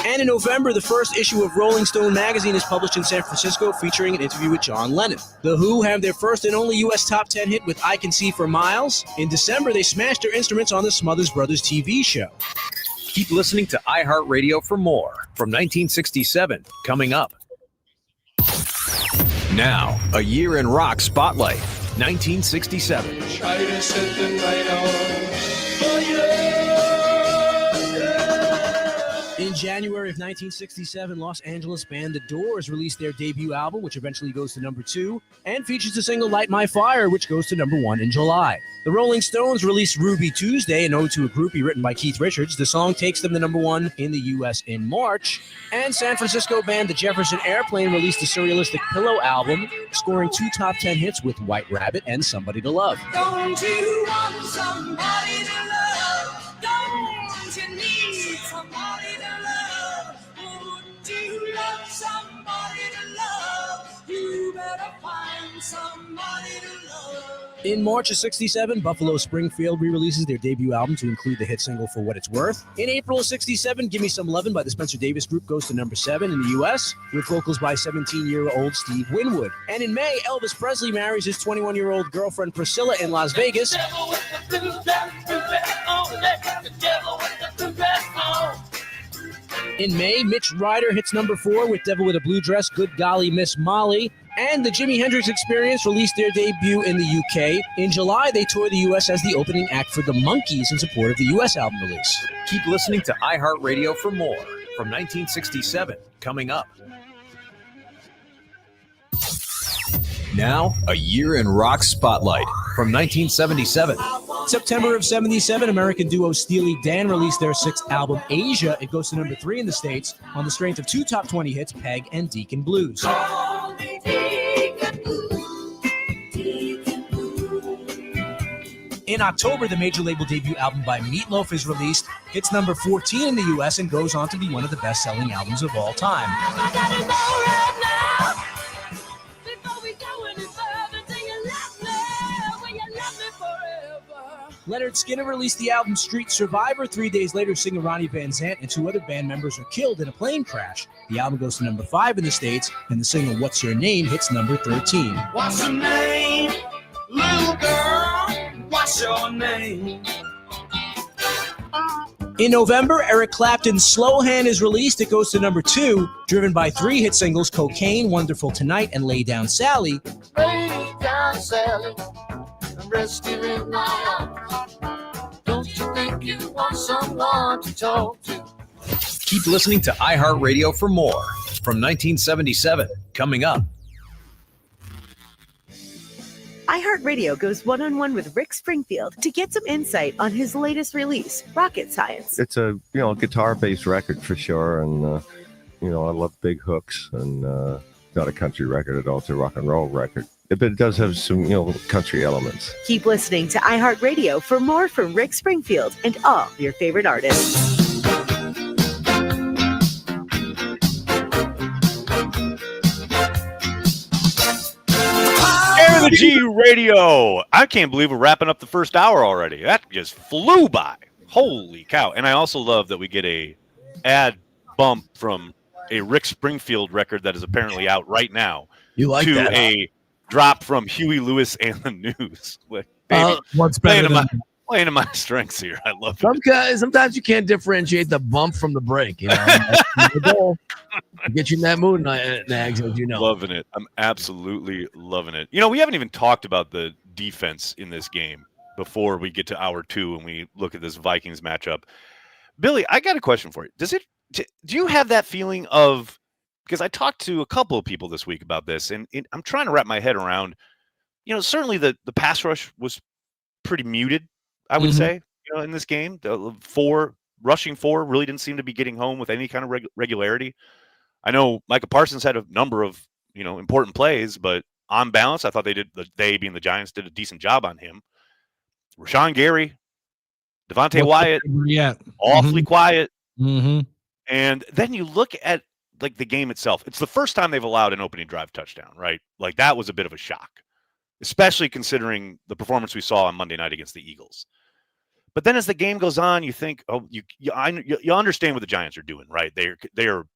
And in November, the first issue of Rolling Stone magazine is published in San Francisco, featuring an interview with John Lennon. The Who have their first and only U.S. top 10 hit with I Can See for Miles. In December, they smashed their instruments on the Smothers Brothers TV show. Keep listening to iHeartRadio for more from 1967, coming up. Now, a year in rock spotlight, 1967. Try to set the night on fire. In January of 1967, Los Angeles band The Doors released their debut album, which eventually goes to #2, and features the single Light My Fire, which goes to #1 in July. The Rolling Stones released Ruby Tuesday, an ode to a groupie written by Keith Richards. The song takes them to #1 in the U.S. in March. And San Francisco band The Jefferson Airplane released the surrealistic Pillow album, scoring 2 top 10 hits with White Rabbit and Somebody to Love. Don't you want somebody to love? Don't you need somebody to love? Would you love somebody to love? You better find somebody to love. In March of '67, Buffalo Springfield re-releases their debut album to include the hit single For What It's Worth. In April of '67, Give Me Some Lovin' by the Spencer Davis Group goes to #7 in the U.S., with vocals by 17-year-old Steve Winwood. And in May, Elvis Presley marries his 21-year-old girlfriend Priscilla in Las Vegas. In May, Mitch Ryder hits #4 with Devil with a Blue Dress, Good Golly Miss Molly. And the Jimi Hendrix Experience released their debut in the UK. In July, they toured the US as the opening act for the Monkees in support of the US album release. Keep listening to iHeartRadio for more from 1967, coming up. Now, a year in rock spotlight from 1977. September of '77, American duo Steely Dan released their 6th album, Asia. It goes to #3 in the States on the strength of 2 top 20 hits, Peg and Deacon Blues. In October, the major label debut album by Meatloaf is released. Hits #14 in the U.S. and goes on to be one of the best-selling albums of all time. Leonard Skinner released the album Street Survivor. 3 days later, singer Ronnie Van Zant and 2 other band members are killed in a plane crash. The album goes to #5 in the States, and the single What's Your Name hits #13. What's your name, little girl? What's your name? In November, Eric Clapton's Slow Hand is released. It goes to #2, driven by 3 hit singles, Cocaine, Wonderful Tonight, and Lay Down Sally. Lay down, Sally, and rest you in my arms. Don't you think you want someone to talk to? Keep listening to iHeartRadio for more from 1977, coming up. iHeartRadio goes one-on-one with Rick Springfield to get some insight on his latest release, Rocket Science. It's a guitar-based record for sure, and I love big hooks, and not a country record at all. It's a rock and roll record, but it does have some country elements. Keep listening to iHeartRadio for more from Rick Springfield and all your favorite artists. The G Radio. I can't believe we're wrapping up the first hour already. That just flew by. Holy cow. And I also love that we get a ad bump from a Rick Springfield record that is apparently out right now. You like to that? A drop from Huey Lewis and the News. What's better than playing to my strengths here. I love it. Sometimes you can't differentiate the bump from the break. That's the goal. Get you in that mood, Nags, as you know. Loving it. I'm absolutely loving it. We haven't even talked about the defense in this game. before we get to hour 2 and we look at this Vikings matchup. Billy, I got a question for you. Do you have that feeling of, because I talked to a couple of people this week about this, and I'm trying to wrap my head around, certainly the pass rush was pretty muted, I would say, in this game. The rushing four really didn't seem to be getting home with any kind of regularity. I know Micah Parsons had a number of, important plays, but on balance, I thought they being the Giants, did a decent job on him. Rashawn Gary, Devontae Wyatt, awfully quiet. And then you look at like the game itself. It's the first time they've allowed an opening drive touchdown, right? Like that was a bit of a shock, especially considering the performance we saw on Monday night against the Eagles. But then as the game goes on, you think, you understand what the Giants are doing, right? They are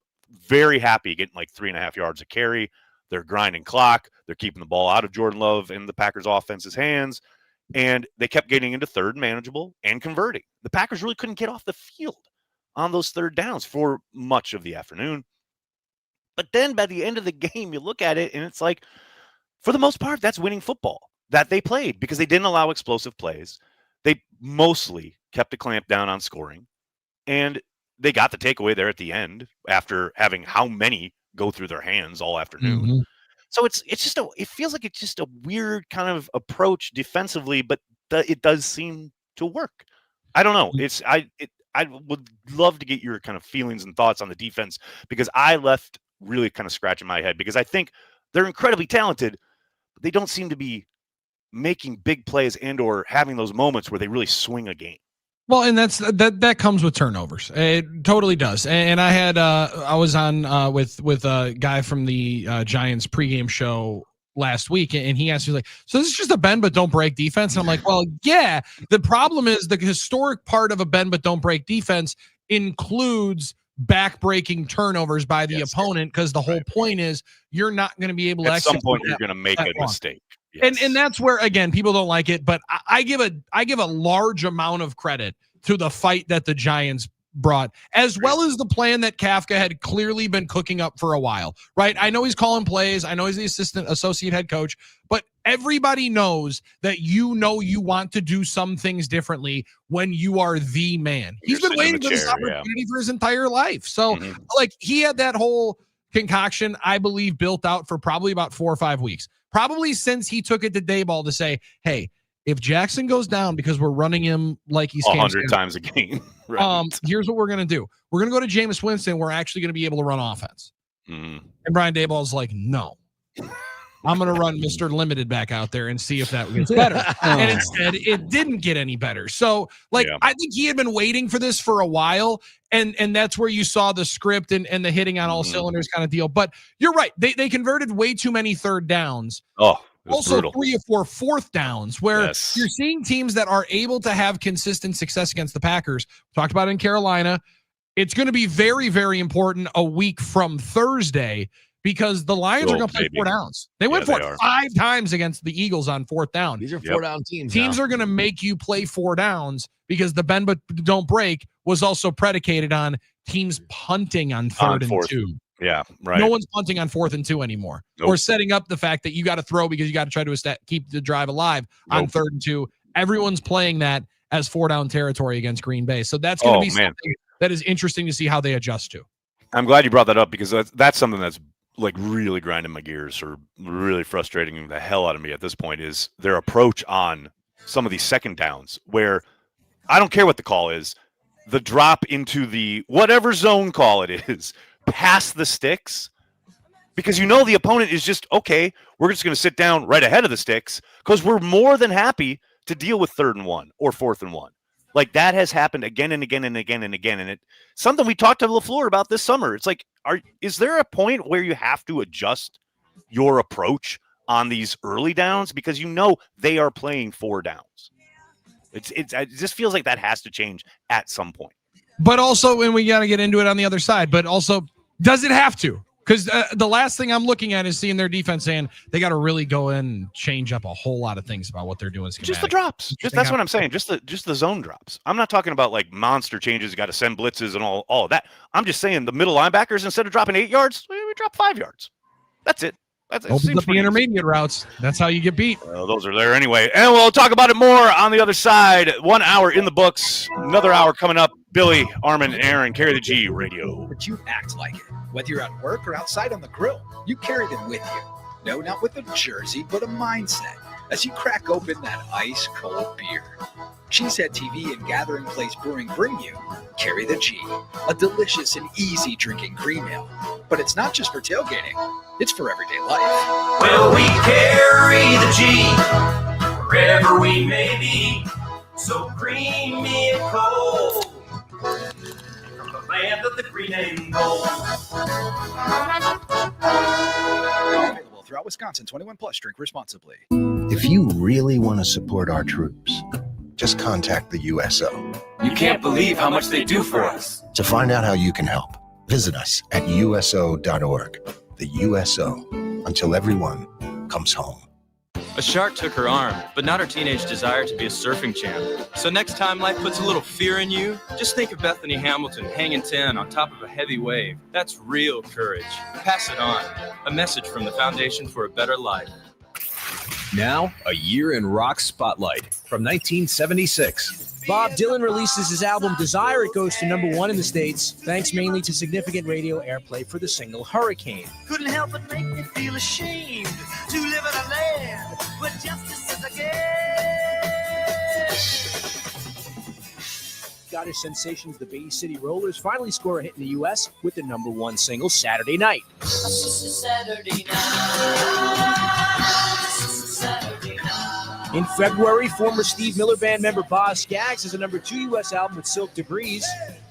very happy getting like 3.5 yards a carry. They're grinding clock. They're keeping the ball out of Jordan Love and the Packers offense's hands. And they kept getting into third manageable and converting. The Packers really couldn't get off the field on those third downs for much of the afternoon. But then by the end of the game, you look at it and it's like, for the most part, that's winning football that they played because they didn't allow explosive plays. They mostly kept a clamp down on scoring, and they got the takeaway there at the end after having how many go through their hands all afternoon. So it feels like it's just a weird kind of approach defensively, but it does seem to work. I don't know. I would love to get your kind of feelings and thoughts on the defense because I left really kind of scratching my head because I think they're incredibly talented, but they don't seem to be making big plays and or having those moments where they really swing a game. Well, and that comes with turnovers. It totally does. And I had I was on with a guy from the Giants pregame show last week, and he asked me like, so this is just a bend but don't break defense? And I'm like, well, yeah. The problem is the historic part of a bend but don't break defense includes back-breaking turnovers by the opponent because the whole point is you're not going to be able to at some point you're going to make a mistake. Yes. And that's where, again, people don't like it, but I give a large amount of credit to the fight that the Giants brought, as well as the plan that Kafka had clearly been cooking up for a while, right? I know he's calling plays. I know he's the associate head coach, but everybody knows that you want to do some things differently when you are the man. He's been waiting for this opportunity for his entire life. So, like, he had that whole concoction, I believe, built out for probably about 4 or 5 weeks. Probably since he took it to Dayball to say, hey, if Jackson goes down because we're running him like he's 100 times a game, right. Here's what we're going to do. We're going to go to Jameis Winston. We're actually going to be able to run offense. And Brian Dayball's like, no. I'm going to run Mr. Limited back out there and see if that gets better. And instead, it didn't get any better. So, I think he had been waiting for this for a while, and that's where you saw the script and the hitting on all cylinders kind of deal. But you're right. They converted way too many third downs. Also brutal. 3 or 4 fourth downs where you're seeing teams that are able to have consistent success against the Packers. We talked about it in Carolina. It's going to be very, very important a week from Thursday because the Lions are going to play 4 downs. They went for it 5 times against the Eagles on 4th down. These are 4-down teams. Teams are going to make you play 4 downs because the bend but don't break was also predicated on teams punting on 3rd and 2. Yeah, right. No one's punting on 4th and 2 anymore. Or setting up the fact that you got to throw because you got to try to keep the drive alive on 3rd and 2. Everyone's playing that as 4-down territory against Green Bay. So that's going to be something that is interesting to see how they adjust to. I'm glad you brought that up because that's something that's like really grinding my gears or really frustrating the hell out of me at this point is their approach on some of these second downs where I don't care what the call is, the drop into the whatever zone call it is, past the sticks, because the opponent is just, okay, we're just going to sit down right ahead of the sticks because we're more than happy to deal with 3rd and 1 or 4th and 1. Like that has happened again and again and again and again. And it's something we talked to LaFleur about this summer. It's like, is there a point where you have to adjust your approach on these early downs because they are playing 4 downs? It just feels like that has to change at some point. But also, and we got to get into it on the other side, but also, does it have to? Because the last thing I'm looking at is seeing their defense saying they got to really go in and change up a whole lot of things about what they're doing. Just the drops. That's what I'm saying. Just the zone drops. I'm not talking about like monster changes. You got to send blitzes and all of that. I'm just saying the middle linebackers, instead of dropping 8 yards, we drop 5 yards. That's it. Opens up the intermediate routes. That's how you get beat. Well, those are there anyway. And we'll talk about it more on the other side. 1 hour in the books. Another hour coming up. Billy, Armen, and Aaron, Carry the G Radio. But you act like it. Whether you're at work or outside on the grill, you carry them with you. No, not with a jersey, but a mindset. As you crack open that ice-cold beer. Cheesehead TV and Gathering Place Brewing bring you Carry the G, a delicious and easy drinking cream ale. But it's not just for tailgating, it's for everyday life. Well, we carry the G wherever we may be, so creamy and cold from the land of the green and gold. Available throughout Wisconsin. 21 plus. Drink responsibly. If you really want to support our troops, just contact the USO. You can't believe how much they do for us. To find out how you can help, visit us at USO.org. The USO, until everyone comes home. A shark took her arm, but not her teenage desire to be a surfing champ. So next time life puts a little fear in you, just think of Bethany Hamilton hanging 10 on top of a heavy wave. That's real courage. Pass it on. A message from the Foundation for a Better Life. Now, a year in rock spotlight from 1976. Bob Dylan releases his album Desire. It goes to #1 in the States, thanks mainly to significant radio airplay for the single Hurricane. Couldn't help but make me feel ashamed to live in a land where justice is a gift. Scottish sensations the Bay City Rollers finally score a hit in the U.S. with the #1 single Saturday Night. Saturday In February, former Steve Miller Band member Boz Scaggs has a #2 U.S. album with Silk Debris.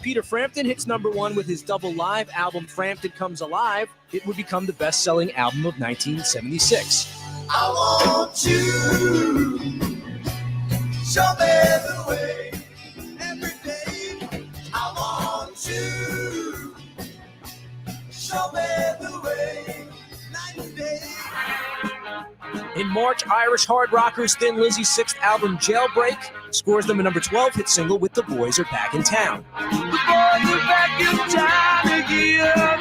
Peter Frampton hits #1 with his double live album Frampton Comes Alive. It would become the best-selling album of 1976. I want you, show me the way every day. I want you, show me the way night and day. In March, Irish hard rockers Thin Lizzy's 6th album, Jailbreak, scores them a #12 hit single with The Boys Are Back in Town. The boys are back in town again.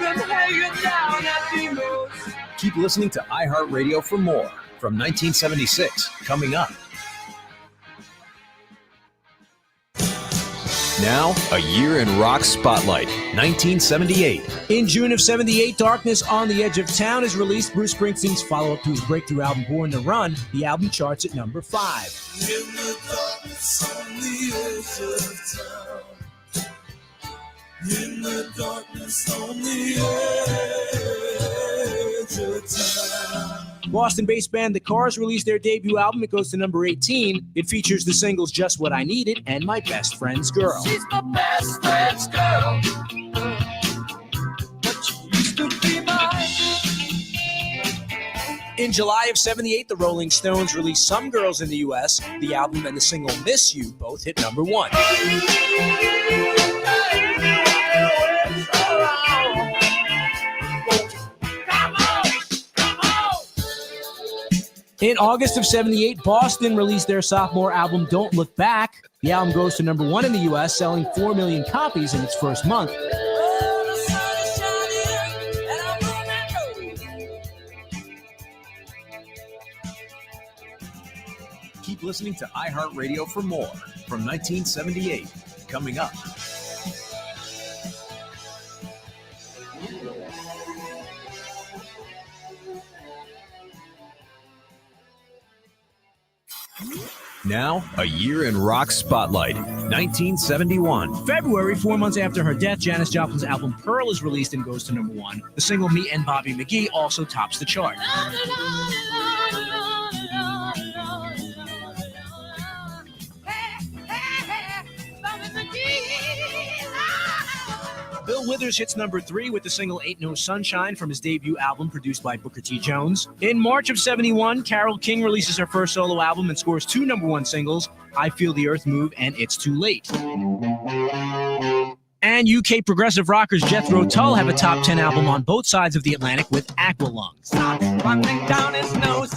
Been hanging down at Dino's. Keep listening to iHeartRadio for more from 1976 coming up. Now, a year in rock spotlight, 1978. In June of '78, Darkness on the Edge of Town is released, Bruce Springsteen's follow-up to his breakthrough album Born to Run. The album charts at #5. In the darkness on the edge of town. In the darkness on the edge of town. Boston-based band The Cars released their debut album. It goes to #18. It features the singles Just What I Needed and My Best Friend's Girl. She's my best friend's girl. But she used to be mine. In July of '78, the Rolling Stones released Some Girls in the U.S. The album and the single Miss You both hit #1. In August of '78, Boston released their sophomore album, Don't Look Back. The album goes to #1 in the U.S., selling 4 million copies in its first month. Keep listening to iHeartRadio for more from 1978 coming up. Now, a year in rock spotlight, 1971. February, 4 months after her death, Janis Joplin's album Pearl is released and goes to #1. The single Me and Bobby McGee also tops the chart. Bill Withers hits #3 with the single Ain't No Sunshine from his debut album produced by Booker T. Jones. In March of '71, Carole King releases her first solo album and scores 2 #1 singles, I Feel the Earth Move and It's Too Late. And UK progressive rockers Jethro Tull have a top 10 album on both sides of the Atlantic with Aqua Lungs. Running down his nose.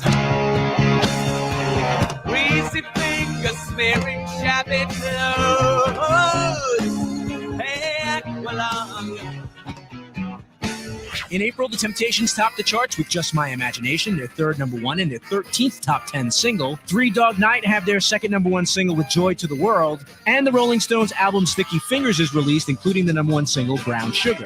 Greasy fingers smearing shabby clothes. Hey, Aqualung. In April, the Temptations topped the charts with Just My Imagination, their third number one and their 13th top 10 single. Three Dog Night have their second number one single with Joy to the World. And the Rolling Stones album Sticky Fingers is released, including the number one single, Brown Sugar.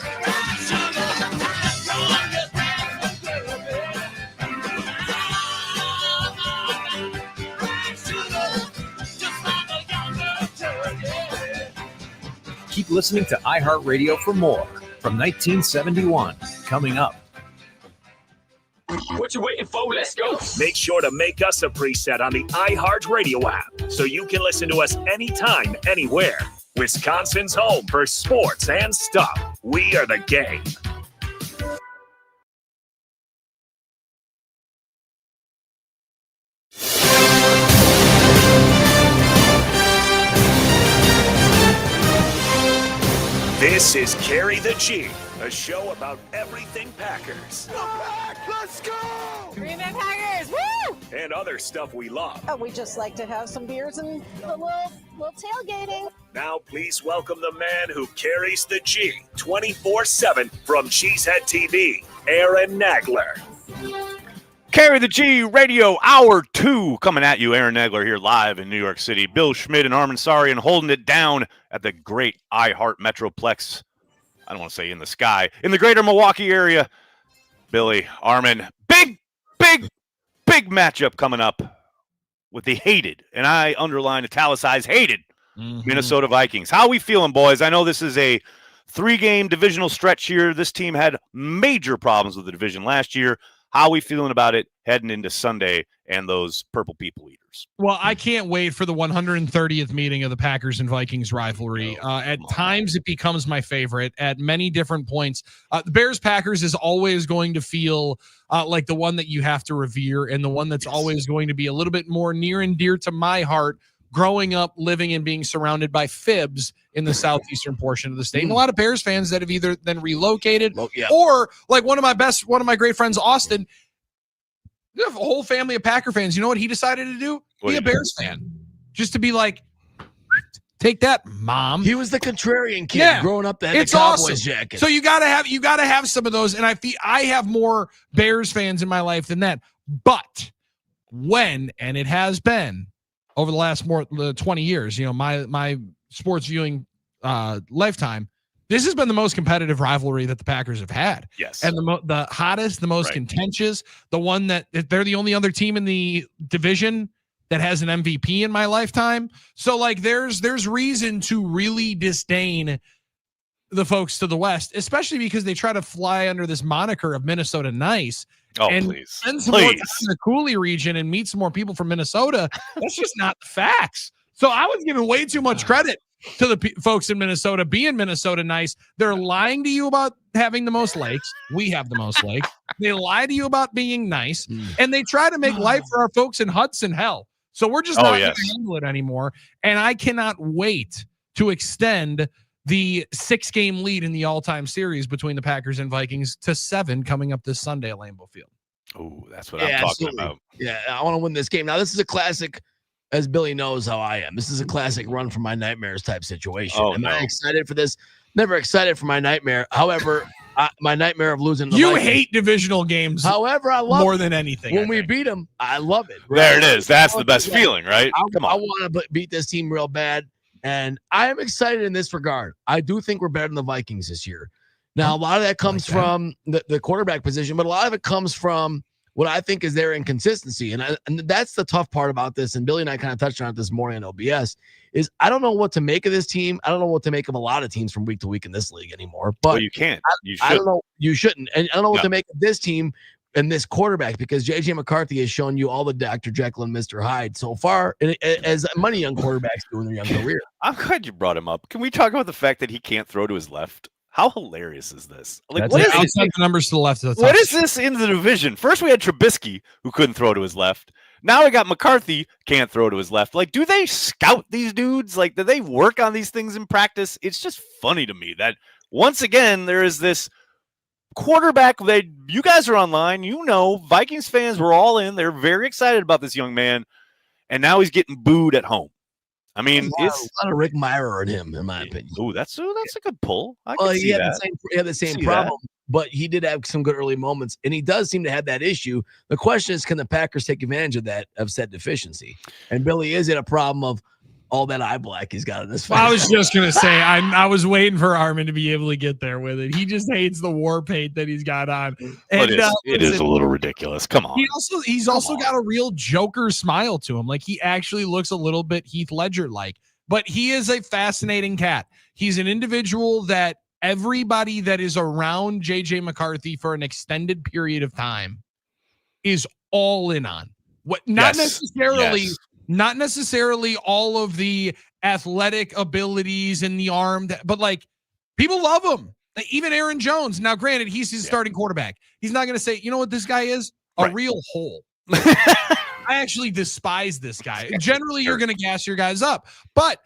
Keep listening to iHeartRadio for more from 1971. Coming up. What you waiting for? Let's go. Make sure to make us a preset on the iHeartRadio app so you can listen to us anytime, anywhere. Wisconsin's home for sports and stuff. We are the game. This is Carry the G, a show about everything Packers. Let's go! Green Bay Packers, woo! And other stuff we love. Oh, we just like to have some beers and a little tailgating. Now please welcome the man who carries the G 24/7 from Cheesehead TV, Aaron Nagler. Carry the G Radio Hour 2 coming at you. Aaron Nagler here live in New York City. Bill Schmid and Armen Saryan holding it down at the great iHeart Metroplex. I don't want to say in the sky. In the greater Milwaukee area. Billy, Armen, big matchup coming up with the hated, and I underline italicized hated, Minnesota Vikings. How are we feeling, boys? I know this is a 3-game divisional stretch here. This team had major problems with the division last year. How are we feeling about it heading into Sunday and those Purple People Eaters? Well, I can't wait for the 130th meeting of the Packers and Vikings rivalry. At times, it becomes my favorite. At many different points, the Bears-Packers is always going to feel like the one that you have to revere and the one that's always going to be a little bit more near and dear to my heart, growing up, living, and being surrounded by fibs in the southeastern portion of the state. And a lot of Bears fans that have either been relocated or like one of my great friends, Austin, you have a whole family of Packer fans. You know what he decided to do? Be a Bears fan. Just to be like, take that, Mom. He was the contrarian kid growing up that had the Cowboys jacket. So you gotta have some of those. And I have more Bears fans in my life than that. But when, and it has been over the last 20 years, my sports viewing lifetime, this has been the most competitive rivalry that the Packers have had. Yes. And the hottest, the most contentious, the one that they're the only other team in the division that has an MVP in my lifetime. So like there's reason to really disdain the folks to the West, especially because they try to fly under this moniker of Minnesota nice. Spend some more time in the Cooley region and meet some more people from Minnesota. That's just not the facts. So I was giving way too much credit to the folks in Minnesota being Minnesota nice. They're lying to you about having the most lakes. We have the most lakes. They lie to you about being nice, and they try to make life for our folks in Hudson hell. So we're just not going to handle it anymore. And I cannot wait to extend the 6-game lead in the all-time series between the Packers and Vikings to 7 coming up this Sunday at Lambeau Field. Oh, that's what I'm talking about. Yeah, I want to win this game. Now, this is a classic, as Billy knows how I am. This is a classic run for my nightmares type situation. Am I excited for this? Never excited for my nightmare. However, my nightmare of losing. You hate divisional games. However, I love more than anything. When we beat them, I love it. Right? There it is. That's the best feeling, right? Come on. I want to beat this team real bad. And I am excited in this regard. I do think we're better than the Vikings this year. Now, a lot of that comes from the quarterback position, but a lot of it comes from what I think is their inconsistency. And that's the tough part about this. And Billy and I kind of touched on it this morning on OBS, is I don't know what to make of this team. I don't know what to make of a lot of teams from week to week in this league anymore. But you can't. I don't know. You shouldn't. And I don't know what to make of this team and this quarterback, because J.J. McCarthy has shown you all the Dr. Jekyll and Mr. Hyde so far, as many young quarterbacks do in their young career. I'm glad you brought him up. Can we talk about the fact that he can't throw to his left? How hilarious is this? Like, outside the numbers to the left. What is this in the division? First, we had Trubisky, who couldn't throw to his left. Now we got McCarthy, can't throw to his left. Like, do they scout these dudes? Like, do they work on these things in practice? It's just funny to me that, once again, there is this quarterback that you guys are online. Vikings fans were all in. They're very excited about this young man, and now he's getting booed at home. I mean, it's a lot of Rick Meyer in him, in my opinion. Oh, that's a good pull. He had the same problem, but he did have some good early moments, and he does seem to have that issue. The question is, can the Packers take advantage of said deficiency? And Billy, is it a problem of all that eye black he's got in his face? I was just gonna say, I was waiting for Armen to be able to get there with it. He just hates the war paint that he's got on. And it is a little ridiculous. Come on. He's also got a real Joker smile to him. Like, he actually looks a little bit Heath Ledger like. But he is a fascinating cat. He's an individual that everybody that is around JJ McCarthy for an extended period of time is all in on. Not necessarily all of the athletic abilities in the arm, but like, people love him. Even Aaron Jones. Now, granted, he's his starting quarterback. He's not going to say, you know what this guy is? A real hole. I actually despise this guy. Generally, you're going to gas your guys up. But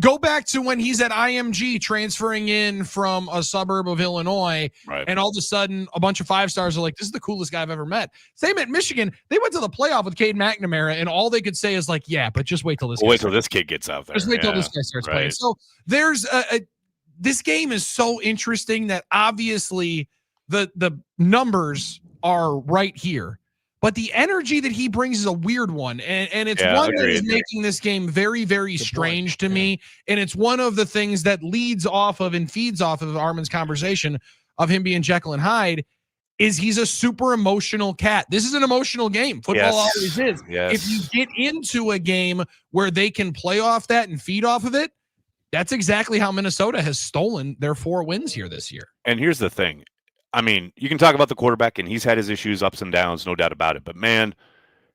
go back to when he's at IMG transferring in from a suburb of Illinois, and all of a sudden a bunch of 5-stars are like, this is the coolest guy I've ever met. Same at Michigan. They went to the playoff with Cade McNamara, and all they could say is like, yeah, but just wait till this kid gets out there. Just wait till this guy starts playing. So there's this game is so interesting that obviously the numbers are right here. But the energy that he brings is a weird one. And it's one that is making this game very, very strange to me. And it's one of the things that leads off of and feeds off of Armen's conversation of him being Jekyll and Hyde, is he's a super emotional cat. This is an emotional game. Football always is. If you get into a game where they can play off that and feed off of it, that's exactly how Minnesota has stolen their 4 wins here this year. And here's the thing. I mean, you can talk about the quarterback, and he's had his issues, ups and downs, no doubt about it. But, man,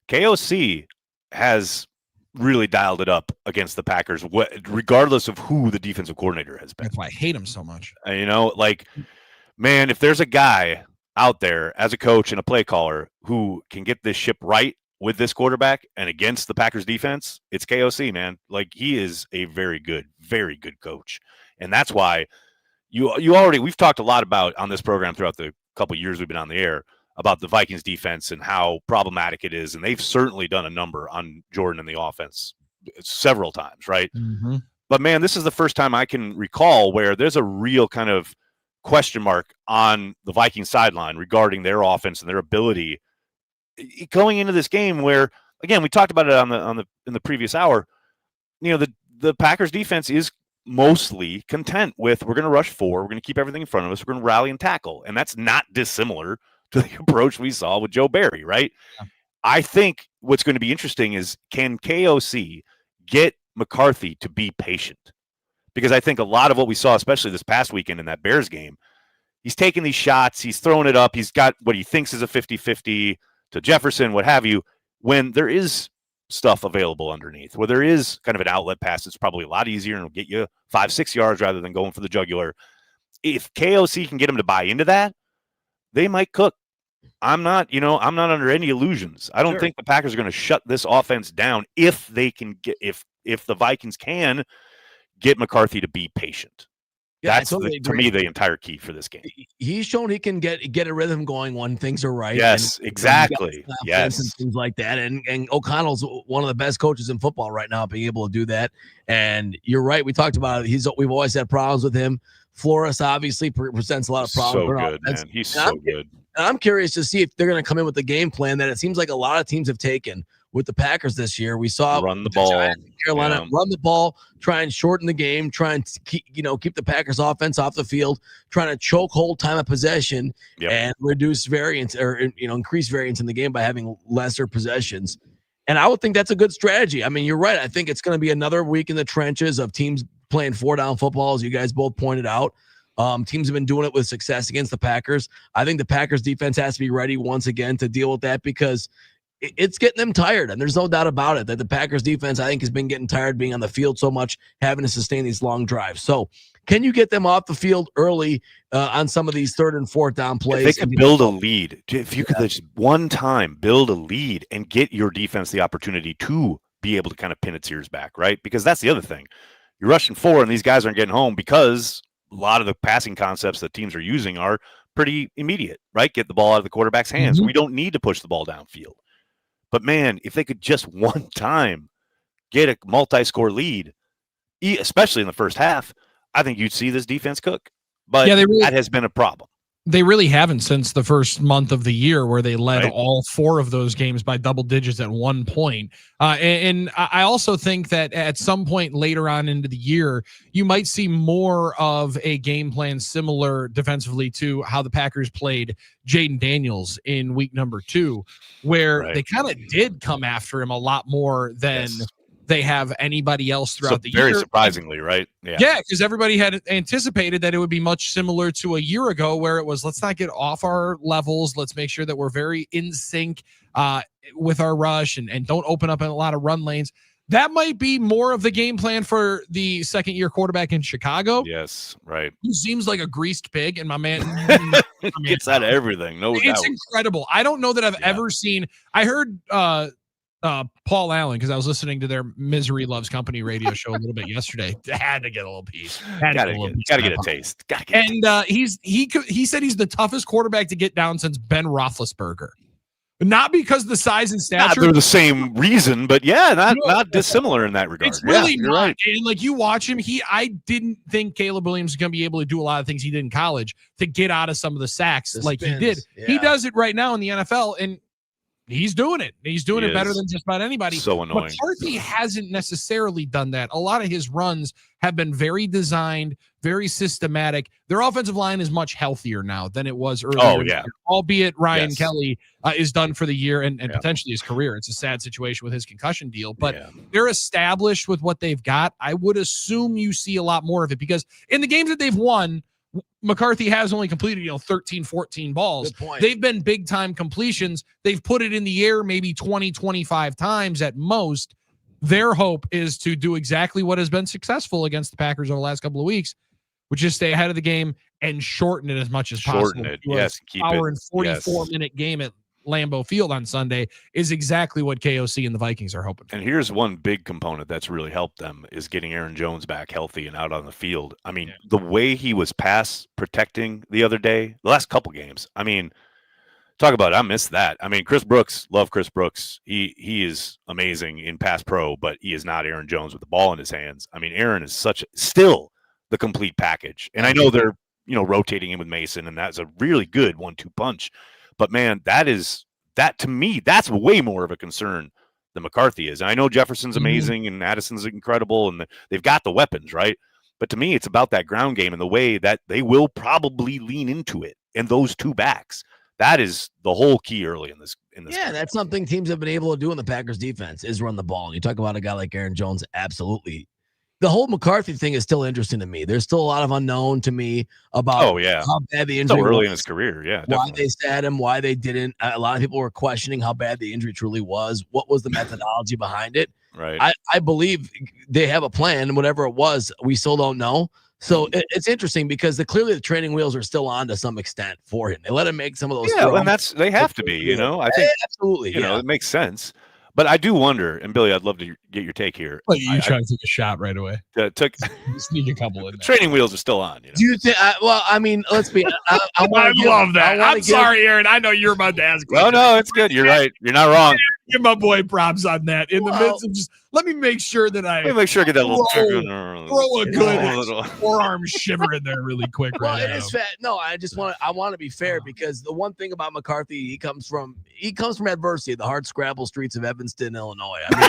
KOC has really dialed it up against the Packers, regardless of who the defensive coordinator has been. That's why I hate him so much. Man, if there's a guy out there as a coach and a play caller who can get this ship right with this quarterback and against the Packers defense, it's KOC, man. Like, he is a very good coach. And that's why we've talked a lot about on this program throughout the couple of years we've been on the air about the Vikings defense and how problematic it is. And they've certainly done a number on Jordan and the offense several times, right? Mm-hmm. But man, this is the first time I can recall where there's a real kind of question mark on the Vikings sideline regarding their offense and their ability going into this game where, again, we talked about it in the previous hour. The Packers defense is mostly content with, we're going to rush 4, we're going to keep everything in front of us, we're going to rally and tackle. And that's not dissimilar to the approach we saw with Joe Barry, right? Yeah. I think what's going to be interesting is, can KOC get McCarthy to be patient? Because I think a lot of what we saw, especially this past weekend in that Bears game, he's taking these shots, he's throwing it up, he's got what he thinks is a 50-50 to Jefferson, what have you, when there is stuff available underneath, where there is kind of an outlet pass. It's probably a lot easier and will get you 5-6 yards rather than going for the jugular. If KOC can get him to buy into that, they might cook. I'm not under any illusions. I don't think the Packers are going to shut this offense down if they can get, if the Vikings can get McCarthy to be patient. Yeah, that's to me the entire key for this game. He's shown he can get a rhythm going when things are right. Yes, exactly. Yes, and things like that. And O'Connell's one of the best coaches in football right now, being able to do that. And you're right. We talked about it. We've always had problems with him. Flores obviously presents a lot of problems. So good, man. He's so good. And I'm curious to see if they're going to come in with the game plan that it seems like a lot of teams have taken with the Packers this year. We saw run the ball, Carolina run the ball, try and shorten the game, try and keep the Packers offense off the field, trying to choke hold time of possession and reduce variance or increase variance in the game by having lesser possessions. And I would think that's a good strategy. I mean, you're right. I think it's going to be another week in the trenches of teams playing 4-down football, as you guys both pointed out. Teams have been doing it with success against the Packers. I think the Packers defense has to be ready once again to deal with that, because it's getting them tired. And there's no doubt about it that the Packers defense, I think, has been getting tired being on the field so much, having to sustain these long drives. So can you get them off the field early on some of these 3rd and 4th down plays? If they could build a lead, if you could just one time build a lead and get your defense the opportunity to be able to kind of pin its ears back, right? Because that's the other thing. You're rushing 4 and these guys aren't getting home because a lot of the passing concepts that teams are using are pretty immediate, right? Get the ball out of the quarterback's hands. Mm-hmm. We don't need to push the ball downfield. But, man, if they could just one time get a multi-score lead, especially in the first half, I think you'd see this defense cook. But that has been a problem. They really haven't since the first month of the year, where they led all 4 of those games by double digits at one point. And I also think that at some point later on into the year, you might see more of a game plan similar defensively to how the Packers played Jaden Daniels in week number 2, where they kind of did come after him a lot more than they have anybody else throughout the year. Very surprisingly, right? Yeah, because everybody had anticipated that it would be much similar to a year ago, where it was, let's not get off our levels. Let's make sure that we're very in sync with our rush and don't open up in a lot of run lanes. That might be more of the game plan for the second-year quarterback in Chicago. Yes, right. He seems like a greased pig, and my man gets out of everything. No doubt. It's incredible. I don't know that I've ever seen. I heard Paul Allen, because I was listening to their Misery Loves Company radio show a little bit yesterday. Had to get a little piece. Gotta get a taste. He said he's the toughest quarterback to get down since Ben Roethlisberger. Not because of the size and stature. Not they're the same reason, but not dissimilar in that regard. It's really you're not. right. And like, you watch him, I didn't think Caleb Williams was going to be able to do a lot of things he did in college to get out of some of the sacks he did. Yeah. He does it right now in the NFL, and he's doing it. He's doing it better than just about anybody. So annoying. McCarthy hasn't necessarily done that. A lot of his runs have been very designed, very systematic. Their offensive line is much healthier now than it was earlier. Oh, yeah. Albeit Ryan Kelly is done for the year and potentially his career. It's a sad situation with his concussion deal, but they're established with what they've got. I would assume you see a lot more of it, because in the games that they've won, McCarthy has only completed 13, 14 balls. They've been big time completions. They've put it in the air maybe 20, 25 times at most. Their hope is to do exactly what has been successful against the Packers over the last couple of weeks, which is stay ahead of the game and shorten it as much as possible. Shorten it, yes. Keep hour and 44-minute game at Lambeau Field on Sunday is exactly what KOC and the Vikings are hoping for. And here's one big component that's really helped them is getting Aaron Jones back healthy and out on the field. I mean, the way he was pass protecting the other day, the last couple games, I mean, talk about it. I miss that. I mean, Chris Brooks, love Chris Brooks. He is amazing in pass pro, but he is not Aaron Jones with the ball in his hands. I mean, Aaron is still the complete package. And I know they're, rotating him with Mason, and that's a really good 1-2 punch. But man, that to me, that's way more of a concern than McCarthy is. And I know Jefferson's amazing and Addison's incredible, and they've got the weapons, right? But to me, it's about that ground game and the way that they will probably lean into it. And those two backs, that is the whole key early in this. Yeah, that's something teams have been able to do in the Packers defense is run the ball. And you talk about a guy like Aaron Jones, absolutely. The whole McCarthy thing is still interesting to me. There's still a lot of unknown to me about how bad the injury was. So early was, in his career, why they sat him, why they didn't. A lot of people were questioning how bad the injury truly was. What was the methodology behind it? Right. I believe they have a plan, whatever it was. We still don't know. So it's interesting because clearly the training wheels are still on to some extent for him. They let him make some of those. Yeah, and they have to be. I think absolutely. It makes sense. But I do wonder, and Billy, I'd love to get your take here. Well, you try to take a shot right away. Sneak a couple in there. Training wheels are still on. Do you think? Well, I mean, let's be. I love that. I'm sorry, Aaron. I know you're about to ask. No, it's good. You're right. You're not wrong. Give my boy props on that. In the midst of just, let me make sure that I get that little throw a good forearm shiver in there really quick. Well, it is fair. No, I want to be fair because the one thing about McCarthy, he comes from adversity, the hard scrabble streets of Evanston, Illinois. I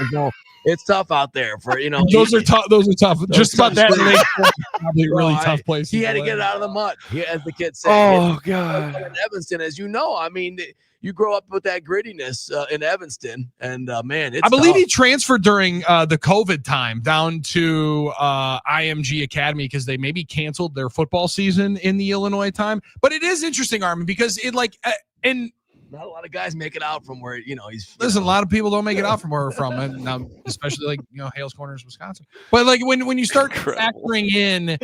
mean, it's tough out there for Those are tough. Just about that. Probably really tough place. He had to get it out of the mud, as the kids say. Oh God! In Evanston, as you know, I mean. You grow up with that grittiness in Evanston, and man, it's I believe tough. he transferred during the COVID time down to IMG Academy because they maybe canceled their football season in the Illinois time. But it is interesting, Armin, because it and not a lot of guys make it out from where he's. Listen, a lot of people don't make it out from where we're from, and especially Hales Corners, Wisconsin. But when you start factoring in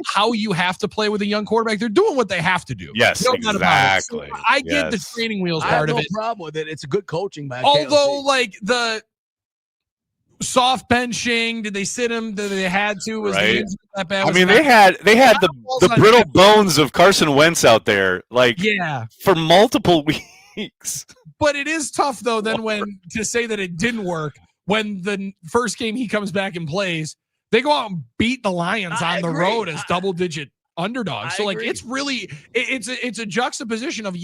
how you have to play with a young quarterback, they're doing what they have to do. Yes, exactly. So I get the training wheels part of it. I have no problem with it. It's a good coaching by Although, KLC. The soft benching, did they sit him? Did they had to? Was the injury that bad? I mean, they had the brittle bones of Carson Wentz out there, for multiple weeks. But it is tough though. Then to say that it didn't work when the first game he comes back and plays. They go out and beat the Lions on the road as double-digit underdogs. So like it's really it's a juxtaposition of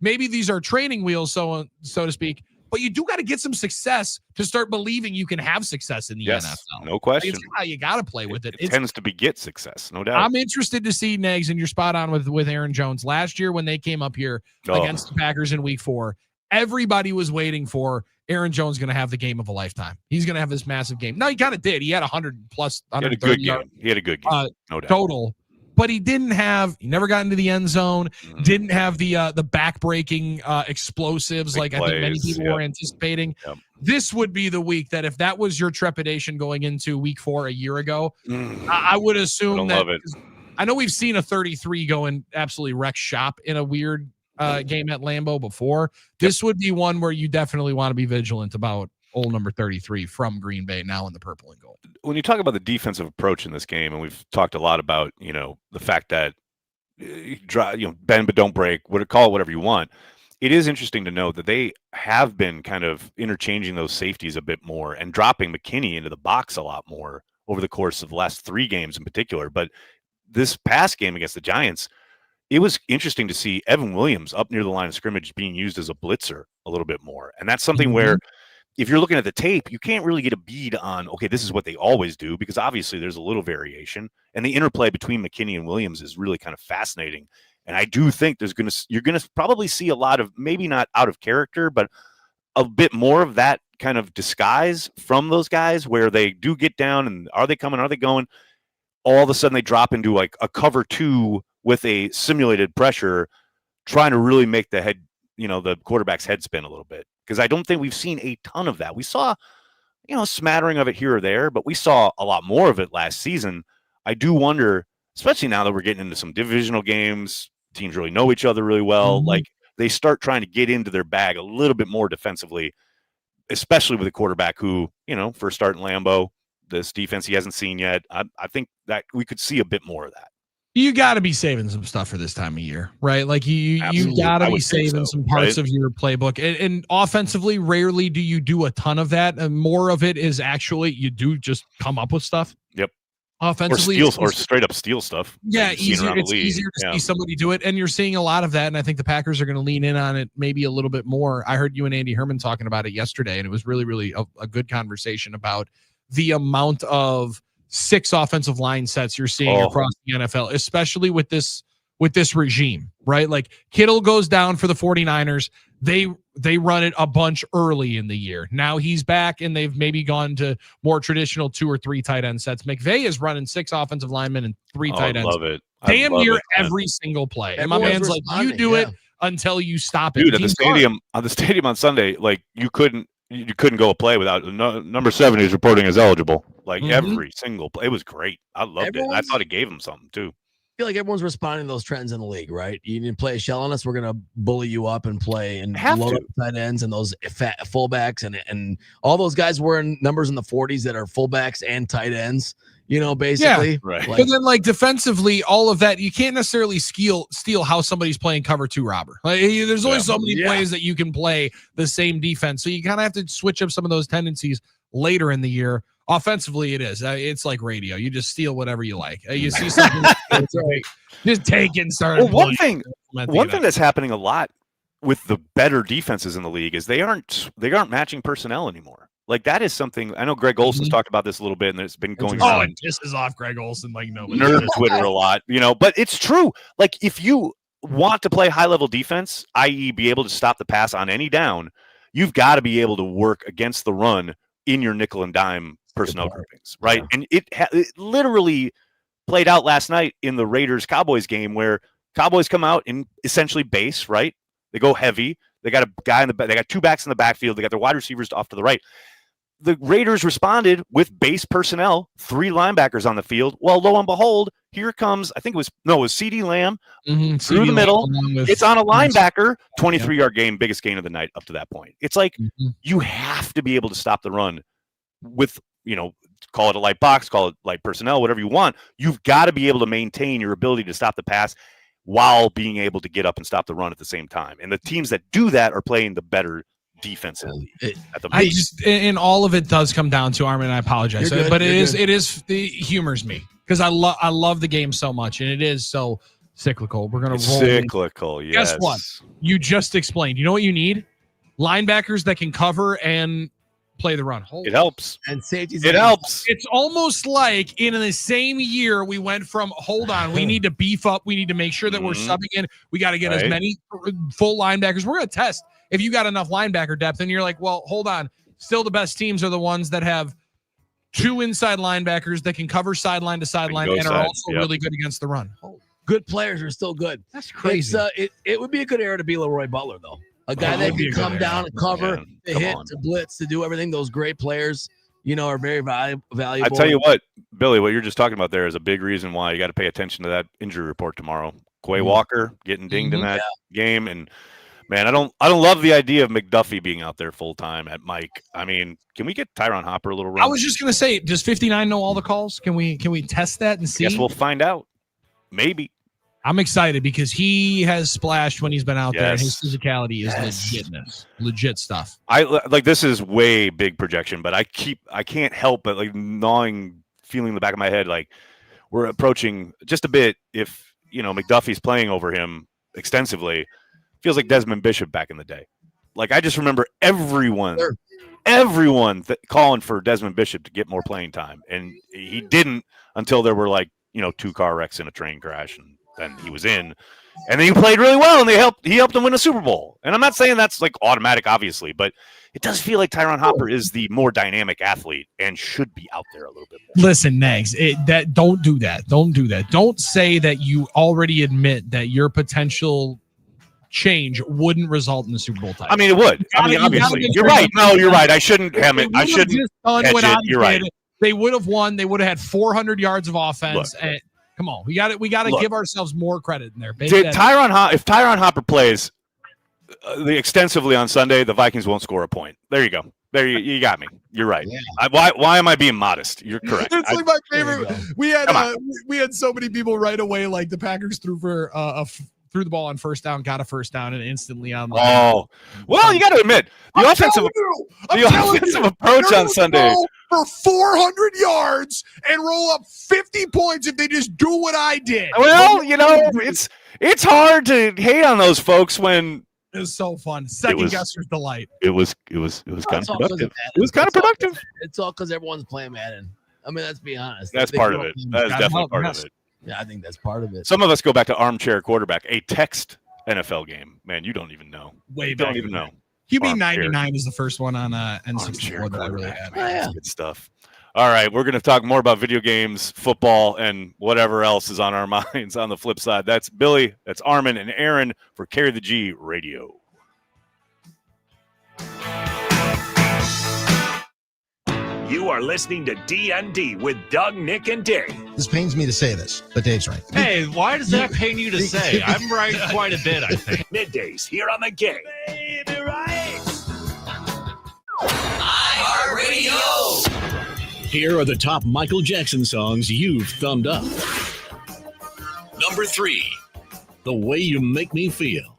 maybe these are training wheels, so to speak, but you do got to get some success to start believing you can have success in the NFL. No question. Like, it's how you got to play with it. It tends to beget success, no doubt. I'm interested to see, Nags, and you're spot on with Aaron Jones. Last year when they came up here against the Packers in week 4, everybody was waiting for Aaron Jones going to have the game of a lifetime. He's going to have this massive game. No, he kind of did. He had 100 plus, 130 yards. He had a good game, no doubt. Total. But he never got into the end zone, didn't have the back-breaking explosives Big like plays, I think many people were anticipating. This would be the week that if that was your trepidation going into week 4 a year ago, I would assume that I know we've seen a 33 go and absolutely wreck shop in a weird game at Lambeau before. This would be one where you definitely want to be vigilant about old number 33 from Green Bay, now in the purple and gold. When you talk about the defensive approach in this game, and we've talked a lot about, the fact that bend but don't break, call it whatever you want. It is interesting to note that they have been kind of interchanging those safeties a bit more and dropping McKinney into the box a lot more over the course of the last 3 games in particular. But this past game against the Giants, it was interesting to see Evan Williams up near the line of scrimmage being used as a blitzer a little bit more. And that's something where if you're looking at the tape, you can't really get a bead on, okay, this is what they always do, because obviously there's a little variation. And the interplay between McKinney and Williams is really kind of fascinating. And I do think you're going to probably see a lot of, maybe not out of character, but a bit more of that kind of disguise from those guys where they do get down and are they coming, are they going? All of a sudden they drop into like a cover 2 with a simulated pressure, trying to really make the quarterback's head spin a little bit. Because I don't think we've seen a ton of that. We saw, a smattering of it here or there, but we saw a lot more of it last season. I do wonder, especially now that we're getting into some divisional games, teams really know each other really well. Like they start trying to get into their bag a little bit more defensively, especially with a quarterback who, first start in Lambeau, this defense he hasn't seen yet. I think that we could see a bit more of that. You got to be saving some stuff for this time of year, right? Like you got to be saving some parts of your playbook. And offensively, rarely do you do a ton of that. And more of it is actually you do just come up with stuff. Yep. Offensively, or straight up steal stuff. Yeah, it's easier to see somebody do it, and you're seeing a lot of that. And I think the Packers are going to lean in on it maybe a little bit more. I heard you and Andy Herman talking about it yesterday, and it was really, really a good conversation about the amount of 6 offensive line sets you're seeing across the NFL, especially with this regime, right? Like Kittle goes down for the 49ers. They run it a bunch early in the year. Now he's back and they've maybe gone to more traditional 2 or 3 tight end sets. McVay is running 6 offensive linemen and 3 tight ends. Love it. Damn near every single play. And my man's like, you do it until you stop it. Dude, at the stadium on Sunday, like you couldn't go a play without number 7 who's reporting as eligible. Like every single play. It was great. I loved it. I thought it gave him something too. I feel like everyone's responding to those trends in the league, right? You need to play a shell on us. We're going to bully you up and play and load up tight ends and those fat fullbacks and all those guys wearing numbers in the 40s that are fullbacks and tight ends, basically. Yeah, right. But then like defensively, all of that, you can't necessarily steal how somebody's playing cover 2 robber. Like, there's only so many plays that you can play the same defense. So you kind of have to switch up some of those tendencies later in the year. Offensively, it is. It's like radio. You just steal whatever you like. You see something, just take it and start. Well, one thing that's happening a lot with the better defenses in the league is they aren't matching personnel anymore. Like that is something I know Greg Olson's talked about this a little bit, and it's been going on. It pisses off Greg Olson like no nerd Twitter a lot, But it's true. Like if you want to play high level defense, i.e., be able to stop the pass on any down, you've got to be able to work against the run in your nickel and dime personnel groupings, right? And it literally played out last night in the Raiders-Cowboys game where Cowboys come out in essentially base, right? They go heavy. They got a guy in the back. They got 2 backs in the backfield. They got their wide receivers off to the right. The Raiders responded with base personnel, 3 linebackers on the field. Well, lo and behold, here comes, I think it was CeeDee Lamb through the middle. It's on a linebacker, 23-yard game, biggest gain of the night up to that point. It's like you have to be able to stop the run with, call it a light box, call it light personnel, whatever you want. You've got to be able to maintain your ability to stop the pass while being able to get up and stop the run at the same time. And the teams that do that are playing the better defensively. And all of it does come down to Armin. I apologize, but it humors me because I love the game so much, and it is so cyclical. We're gonna roll cyclical. Yes. Guess what? You just explained. You know what you need? Linebackers that can cover and play the run. It helps. And safeties. It helps. It's almost like in the same year we went from hold on, we need to beef up, we need to make sure that we're subbing in. We got to get as many full linebackers. We're gonna test if you got enough linebacker depth, and you're like, well, hold on. Still, the best teams are the ones that have 2 inside linebackers that can cover sideline to sideline and are also really good against the run. Good players are still good. That's crazy. It would be a good era to be Leroy Butler, though. A guy that can come down and cover, to hit, to blitz, to do everything. Those great players, are very valuable. I tell you what, Billy, what you're just talking about there is a big reason why you got to pay attention to that injury report tomorrow. Quay Walker getting dinged in that game, and man, I don't love the idea of McDuffie being out there full time at Mike. I mean, can we get Tyron Hopper a little run? I was just gonna say, does 59 know all the calls? Can we test that and see? Guess we'll find out. Maybe. I'm excited because he has splashed when he's been out there, and his physicality is legit stuff. This is way big projection, but I can't help but feeling in the back of my head, like we're approaching just a bit. If McDuffie's playing over him extensively, feels like Desmond Bishop back in the day. Like I just remember everyone calling for Desmond Bishop to get more playing time, and he didn't until there were 2 car wrecks and a train crash, and then he was in, and then he played really well, and he helped them win a Super Bowl. And I'm not saying that's automatic, obviously, but it does feel like Tyron Hopper is the more dynamic athlete and should be out there a little bit more. Listen, Nags, don't do that. Don't do that. Don't say that you already admit that your potential change wouldn't result in the Super Bowl title. I mean, it would. Obviously, you're right. No, you're right. I shouldn't hedge it. You're right. They would have won. They would have had 400 yards of offense. And come on, we got to give ourselves more credit in there. If Tyron Hopper plays extensively on Sunday, the Vikings won't score a point. There you go. There you got me. You're right. Yeah. Why am I being modest? You're correct. It's my favorite. We had so many people right away. Like the Packers threw the ball on first down, got a first down, and instantly on. Oh, well, you got to admit the offensive approach on Sunday. For 400 yards and roll up 50 points if they just do what I did. Well, it's hard to hate on those folks when it was so fun. Second guesser's delight. It was kind of productive. It was kind of productive. It's all because everyone's playing Madden. I mean, let's be honest. That's part of it. That is definitely part of it. Yeah, I think that's part of it. Some of us go back to armchair quarterback, a text NFL game. Man, you don't even know. You don't even know. QB 99 is the first one on N64 that I really had. That's good stuff. All right, we're going to talk more about video games, football, and whatever else is on our minds on the flip side. That's Billy, that's Armen, and Aaron for Carry the G Radio. You are listening to DND with Doug, Nick, and Dave. This pains me to say this, but Dave's right. Hey, why does that pain you to say? I'm right quite a bit, I think. Middays here on the game. Baby, right. iHeartRadio. Here are the top Michael Jackson songs you've thumbed up. Number 3, The Way You Make Me Feel.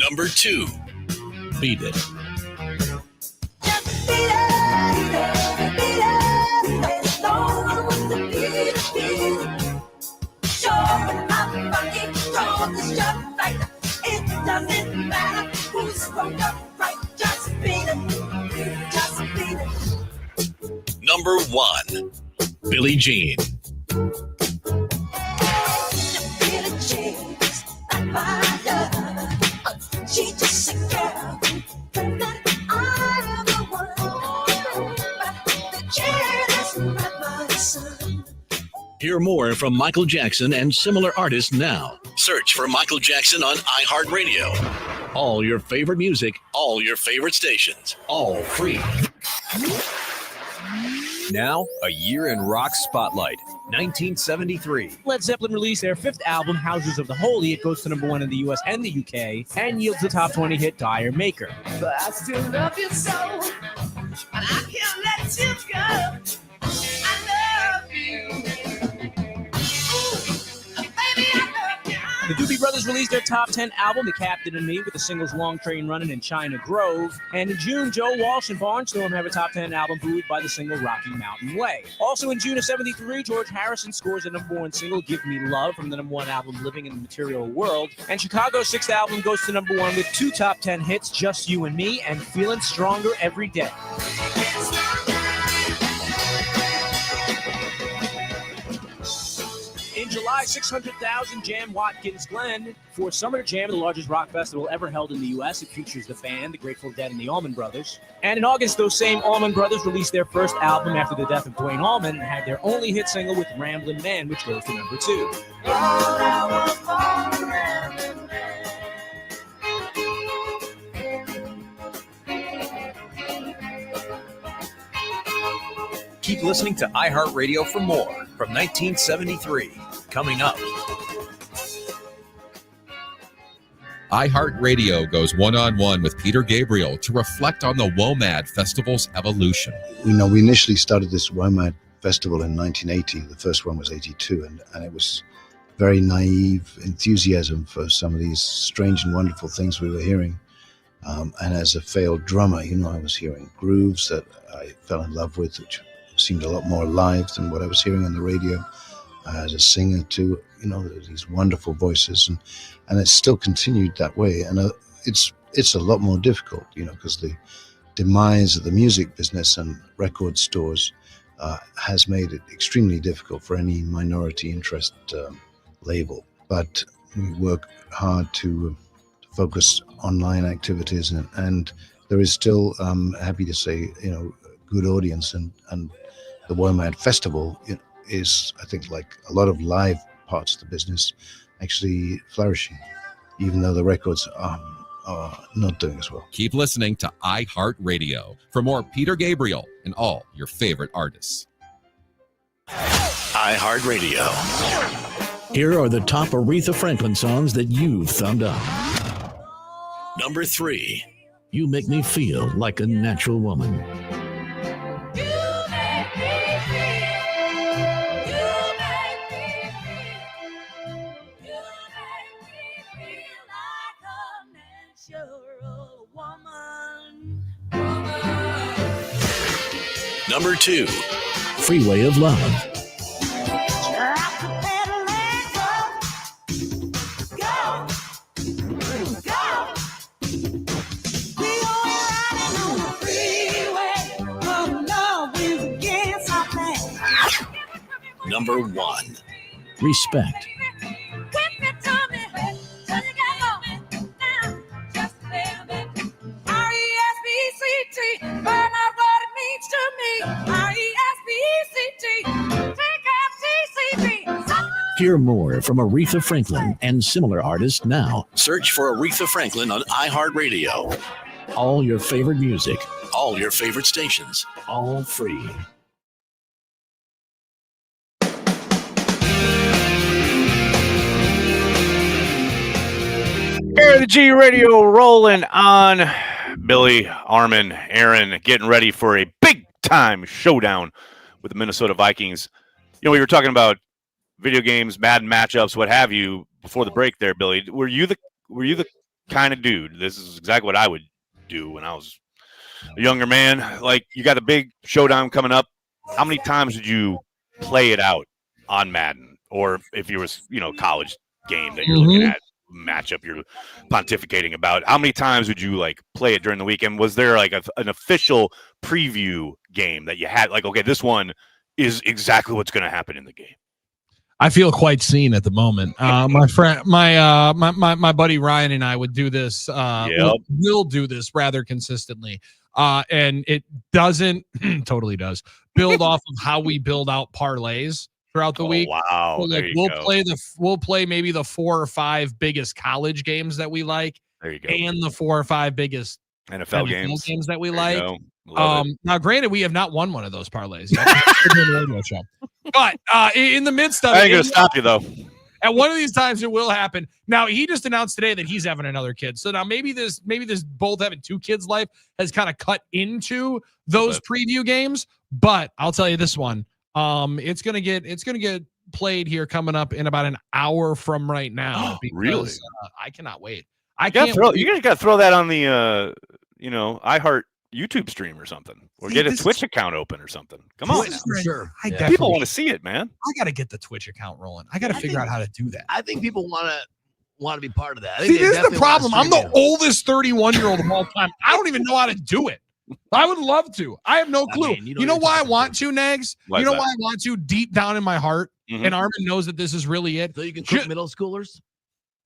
Number 2, Beat It. Number 1, Billie Jean. She just a girl. Hear more from Michael Jackson and similar artists now. Search for Michael Jackson on iHeartRadio. All your favorite music, all your favorite stations, all free. Now, a year in rock spotlight. 1973. Led Zeppelin released their 5th album, Houses of the Holy. It goes to number 1 in the US and the UK and yields the top 20 hit Dire Maker. But I still love you so, and I can't let you go. I love you. Brothers released their top 10 album, The Captain and Me, with the singles Long Train Running and China Grove. And in June, Joe Walsh and Barnstorm have a top 10 album buoyed by the single Rocky Mountain Way. Also in June of 73, George Harrison scores the #1 single, Give Me Love, from the #1 album, Living in the Material World. And Chicago's 6th album goes to #1 with 2 top 10 hits, Just You and Me and Feeling Stronger Every Day. In July, 600,000 Jam Watkins Glen for Summer Jam, the largest rock festival ever held in the U.S. It features the band, the Grateful Dead, and the Allman Brothers. And in August, those same Allman Brothers released their first album after the death of Duane Allman and had their only hit single with Ramblin' Man, which goes to #2. Keep listening to iHeartRadio for more from 1973. Coming up. iHeartRadio goes one-on-one with Peter Gabriel to reflect on the WOMAD Festival's evolution. We initially started this WOMAD Festival in 1980. The first one was 82, and it was very naive enthusiasm for some of these strange and wonderful things we were hearing. And as a failed drummer, I was hearing grooves that I fell in love with, which seemed a lot more alive than what I was hearing on the radio. As a singer too, these wonderful voices, and it's still continued that way. And it's a lot more difficult, because the demise of the music business and record stores has made it extremely difficult for any minority interest label. But we work hard to focus online activities, and there is still, happy to say, a good audience, and the WOMAD Festival is, I think, like a lot of live parts of the business, actually flourishing, even though the records are not doing as well. Keep listening to iHeartRadio for more Peter Gabriel and all your favorite artists. iHeartRadio. Here are the top Aretha Franklin songs that you've thumbed up. #3, You Make Me Feel Like a Natural Woman. #2, Freeway of Love. #1, Respect. Hear more from Aretha Franklin and similar artists now. Search for Aretha Franklin on iHeartRadio. All your favorite music, all your favorite stations, all free. Here, the G Radio rolling on. Billy, Armen, Aaron getting ready for a big-time showdown with the Minnesota Vikings. We were talking about video games, Madden matchups, what have you, before the break there, Billy. Were you the kind of dude? This is exactly what I would do when I was a younger man. Like, you got a big showdown coming up. How many times did you play it out on Madden? Or if you was, college game that you're looking at, matchup you're pontificating about, how many times would you play it during the weekend? Was there an official preview game that you had, okay, this one is exactly what's going to happen in the game? I feel quite seen at the moment. My friend, my buddy Ryan and I would do this. We'll do this rather consistently, and it doesn't totally does build off of how we build out parlays throughout the week. Wow! So we'll play maybe the 4 or 5 biggest college games that we like, there you go, and the 4 or 5 biggest NFL games that we like. Now, granted, we have not won one of those parlays yet. But in the midst of I ain't gonna stop you though. At one of these times, it will happen. Now, he just announced today that he's having another kid. So now maybe this both having 2 kids life has kind of cut into those preview games. But I'll tell you this one, it's gonna get played here coming up in about an hour from right now. Because, really? I cannot wait. You guys got to throw that on the iHeart YouTube stream or something, or get a Twitch account open or something. Come on, sure. People want to see it, man. I got to get the Twitch account rolling. I got to figure out how to do that. I think people want to be part of that. See, this is the problem. I'm the oldest 31-year-old of all time. I don't even know how to do it. I would love to. I have no clue. You know why I want to, Nags? Why you know is that? why I want to deep down in my heart? And Armen knows that this is really it. So you can cook middle schoolers?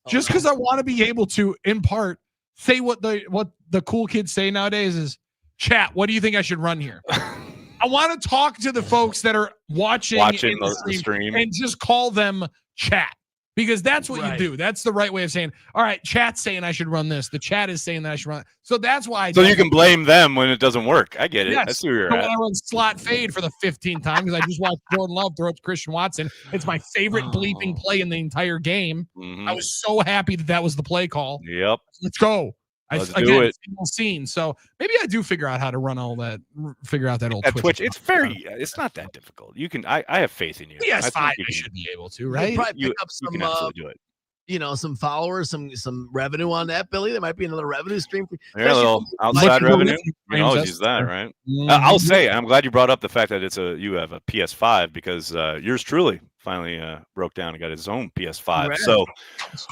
Just because I want to be able to, in part, say what the cool kids say nowadays is, chat, what do you think I should run here? I want to talk to the folks that are watching the stream and just call them chat. Because that's what you do. That's the right way of saying, all right, chat's saying I should run this. The chat is saying that I should run it. So that's why So you can blame them when it doesn't work. I get it. Yes. I see where you're So at. when I run slot fade for the 15th time because I just watched Jordan Love throw it to Christian Watson. It's my favorite bleeping play in the entire game. I was so happy that was the play call. Yep. Let's go. Let's do it. Single scene. So maybe I do figure out how to run all that. Figure out that old At Twitch. account. It's not that difficult. You can. I have faith in you. PS5, I should be able to, You right? can probably pick up You some can absolutely do it. some followers, some revenue on that, Billy. There might be another revenue stream. Yeah, a little outside revenue. You can always use that, right? I'll say, I'm glad you brought up the fact that you have a PS5 because yours truly finally broke down and got his own PS5. Right. So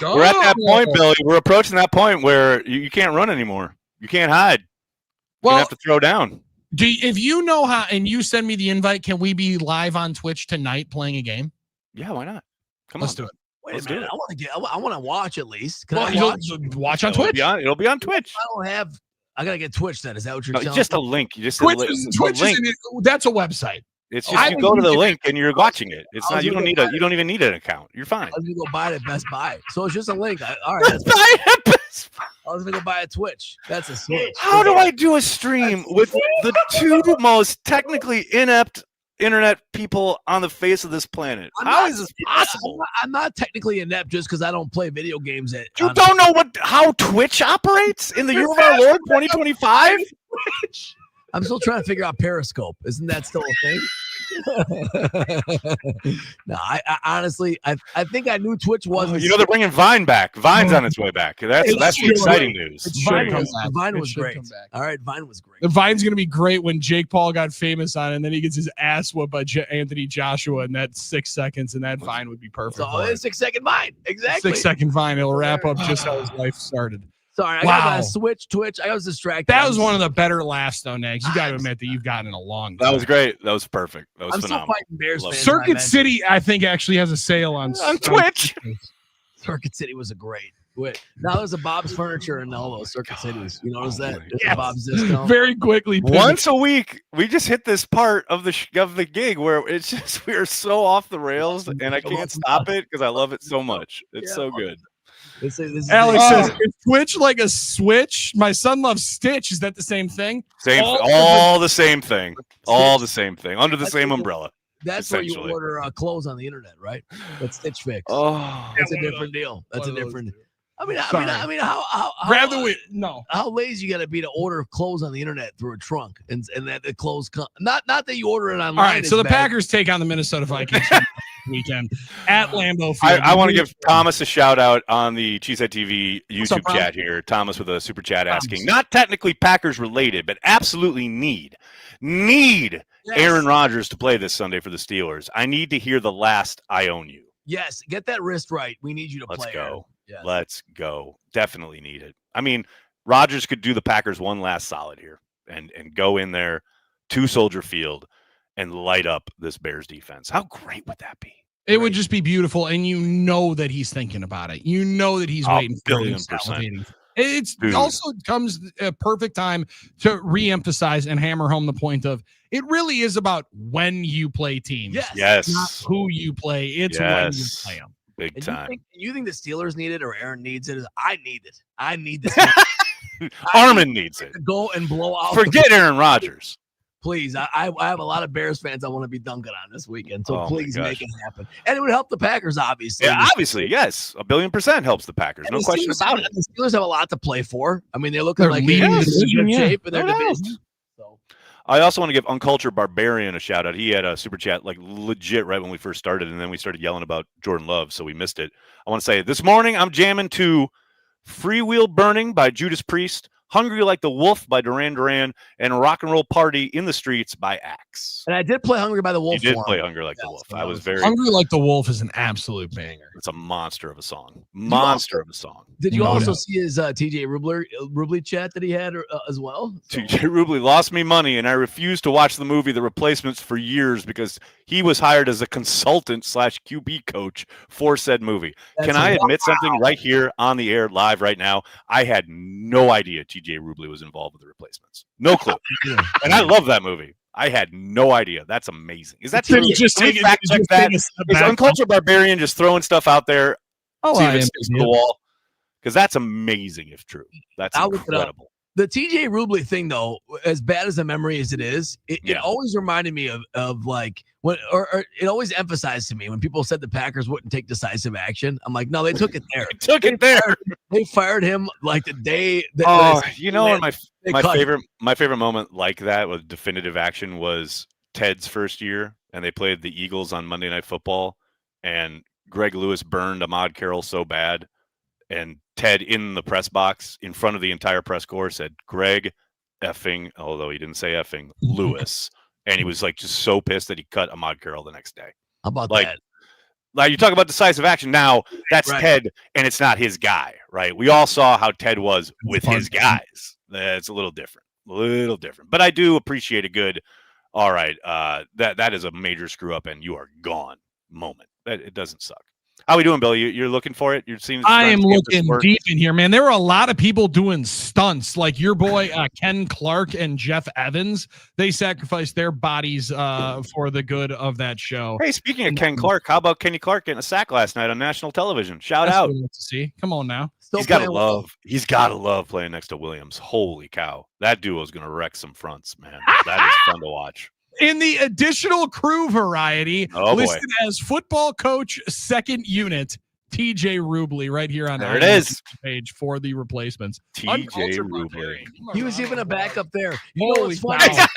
we're at that point, Billy. We're approaching that point where you can't run anymore. You can't hide. You have to throw down. If you know how, and you send me the invite, can we be live on Twitch tonight playing a game? Yeah, why not? Let's do it. Wait a minute. I want to watch at least. Can Well, I you'll watch on Twitch. It'll be on Twitch. I gotta get Twitch then. Is that what you're No, telling just me? a link. You just Twitch, a Twitch link. that's a website. It's just you go to the link and you're watching it. It's not. You don't even need an account. You're fine. I was gonna go buy it at Best Buy. So it's just a link. All right. That's I was gonna go buy a Twitch. That's a Switch. How do I do a stream with the two most technically inept internet people on the face of this planet? How is this possible? I'm not technically inept just because I don't play video games. You don't know how Twitch operates in the year of our Lord 2025? I'm still trying to figure out Periscope. Isn't that still a thing? No, I honestly, I think I knew Twitch wasn't. They're bringing Vine back. Vine's on its way back. That's the exciting news. Vine was great. All right, Vine was great. The Vine's gonna be great when Jake Paul got famous on it, and then he gets his ass whooped by Anthony Joshua in that 6 seconds, and that Vine would be perfect. So it's 6 second Vine, exactly. 6 second Vine. It'll wrap up just how his life started. Sorry, I got a Switch, Twitch. I was distracted. That was one of the better laughs, though, Nags. You got to admit that you've gotten in a long time. That was great. That was perfect. That was I'm phenomenal. still fighting Bears fans. Circuit City, I think, actually has a sale on Twitch. Circuit City was a great. Now there's a Bob's Furniture in all those Circuit Cities. You notice that? Yes. Bob's discount. Very quickly. Once a week, we just hit this part of the gig where it's just we are so off the rails, and I can't stop it because I love it so much. It's so good. Alex says, is Twitch like a switch? My son loves Stitch. Is that the same thing? All the same thing. All the same thing. Under the same umbrella. That's where you order clothes on the internet, right? That's Stitch Fix. Oh, that's a different deal. That's a different. I mean, how grab the wheel? No. How lazy you got to be to order clothes on the internet through a trunk, and that the clothes come. Not that you order it online. All right, so the bad. Packers take on the Minnesota Vikings weekend at Lambeau Field. I want to give Thomas a shout out on the Cheesehead TV YouTube chat here. Thomas with a super chat asking, not technically Packers related, but absolutely need Aaron Rodgers to play this Sunday for the Steelers. I need to hear the last "I own you." Yes, get that wrist right. We need you to play. Let's go. Yes. Let's go. Definitely need it. I mean, Rodgers could do the Packers one last solid here and go in there to Soldier Field and light up this Bears defense. How great would that be? It would just be beautiful, and you know that he's thinking about it. You know that he's waiting for it. It also comes a perfect time to reemphasize and hammer home the point of it really is about when you play teams. Yes. Not who you play. It's when you play them. Big time. You think the Steelers need it or Aaron needs it? I need it. I need this. Armen needs it. Go and blow out. Forget Aaron Rodgers. Please, I have a lot of Bears fans I want to be dunking on this weekend, so please gosh. make it happen. And it would help the Packers, obviously. Yeah, obviously, yes. 1,000,000% helps the Packers. No question about it. The Steelers have a lot to play for. I mean, they're looking like they're in good shape in their division. I also want to give Uncultured Barbarian a shout out. He had a super chat like legit right when we first started, and then we started yelling about Jordan Love, so we missed it. I want to say this morning I'm jamming to Freewheel Burning by Judas Priest, Hungry Like the Wolf by Duran Duran, and Rock and Roll Party in the Streets by Axe. And I did play Hungry by the Wolf. You did play Hungry Like the Wolf. I was very Hungry Like the Wolf is an absolute banger. It's a monster of a song. Monster of a song. Did you also see his TJ Rubley chat that he had as well? TJ Rubley lost me money, and I refused to watch the movie The Replacements for years because he was hired as a consultant / QB coach for said movie. Can I admit something right here on the air live right now? I had no idea TJ Rubley was involved with The Replacements. No clue. And I love that movie. I had no idea. That's amazing. Is that true? Just Can we fact check that? Is Uncultured Barbarian just throwing stuff out there? Oh, see I if it am. sticks to the wall? Because that's amazing if true. That's incredible. The TJ Rubley thing, though, as bad as a memory as it is, it always reminded me of like when, or it always emphasized to me when people said the Packers wouldn't take decisive action. I'm like, no, they took it there. They fired him like the day. My favorite moment like that with definitive action was Ted's first year, and they played the Eagles on Monday Night Football, and Greg Lewis burned Ahmad Carroll so bad. And Ted in the press box in front of the entire press corps said, Greg effing, although he didn't say effing, Lewis. And he was like just so pissed that he cut Ahmad Carroll the next day. How about that? Like you talk about decisive action. Now that's Ted, and it's not his guy, right? We all saw how Ted was with his guys. It's a little different. But I do appreciate a good, all right, that is a major screw up and you are gone moment. It doesn't suck. How we doing, Billy? You're looking for it? You're seeing? I am looking deep in here, man. There were a lot of people doing stunts, like your boy Ken Clark and Jeff Evans. They sacrificed their bodies for the good of that show. Hey, speaking of Ken Clark, how about Kenny Clark getting a sack last night on national television? Shout out! To see, come on now. He's got to love playing next to Williams. Holy cow, that duo is going to wreck some fronts, man. That is fun to watch. In the additional crew variety, listed as football coach second unit, TJ Rubley, right here on there it is page for the replacements. TJ Rubley. He was even a backup there. Holy cow. Second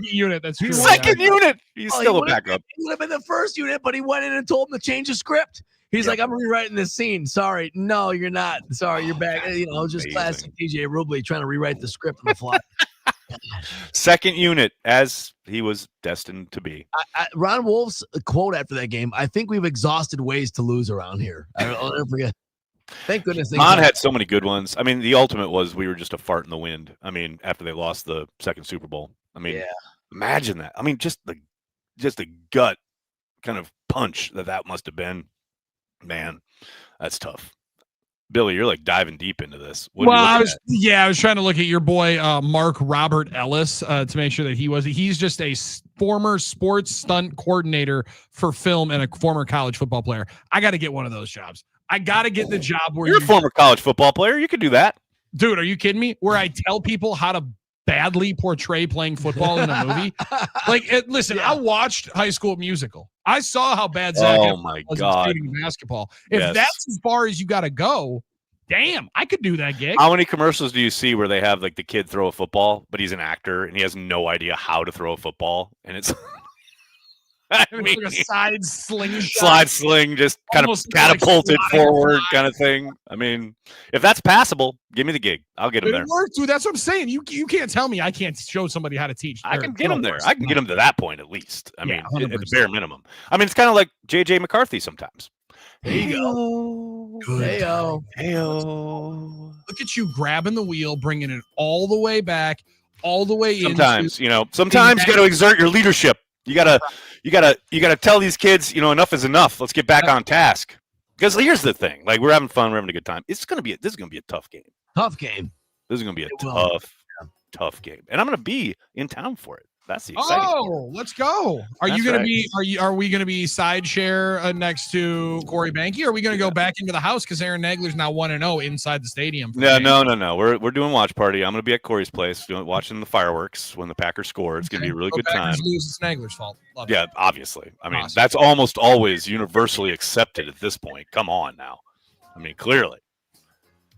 unit. That's true. Second unit. He's still a backup. He would have been the first unit, but he went in and told him to change the script. He's like, I'm rewriting this scene. Sorry. No, you're not. Sorry, you're back. Just classic TJ Rubley trying to rewrite the script on the fly. Second unit, as he was destined to be. Ron Wolf's quote after that game, I think we've exhausted ways to lose around here. I'll never forget. Thank goodness. Mon had so many good ones. I mean, the ultimate was we were just a fart in the wind. I mean, after they lost the second Super Bowl. I mean, imagine that. I mean, just the gut kind of punch that must have been. Man, that's tough. Billy, you're like diving deep into this. I was trying to look at your boy Mark Robert Ellis to make sure that he's just a former sports stunt coordinator for film and a former college football player. I got to get one of those jobs. I got to get the job where you're a former college football player. You could do that. Dude, are you kidding me? Where I tell people how to badly portray playing football in a movie. Listen, I watched High School Musical. I saw how bad Zach was in basketball. If that's as far as you got to go, damn, I could do that gig. How many commercials do you see where they have like the kid throw a football, but he's an actor and he has no idea how to throw a football, and it's like a side sling, just kind of catapulted forward kind of thing. I mean, if that's passable, give me the gig. I'll get him there. It works, dude. That's what I'm saying. You can't tell me I can't show somebody how to teach. I can get him there. I can get him to that point at least. I mean, at the bare minimum. I mean, it's kind of like JJ McCarthy sometimes. There you go. Heyo. Look at you grabbing the wheel, bringing it all the way back, all the way in. Sometimes you got to exert your leadership. You gotta tell these kids, enough is enough. Let's get back on task. Because here's the thing: like we're having fun, we're having a good time. This is gonna be a tough game. Tough game. This is gonna be a tough game, and I'm gonna be in town for it. That's the exciting thing. Let's go. Are we gonna be side share next to Corey Banke? Or are we gonna go back into the house because Aaron Nagler's now 1-0 inside the stadium? No. We're doing watch party. I'm gonna be at Corey's place watching the fireworks when the Packers score. It's gonna be a really good time. It's Nagler's fault. Love it. Obviously. I mean, that's almost always universally accepted at this point. Come on now. I mean, clearly.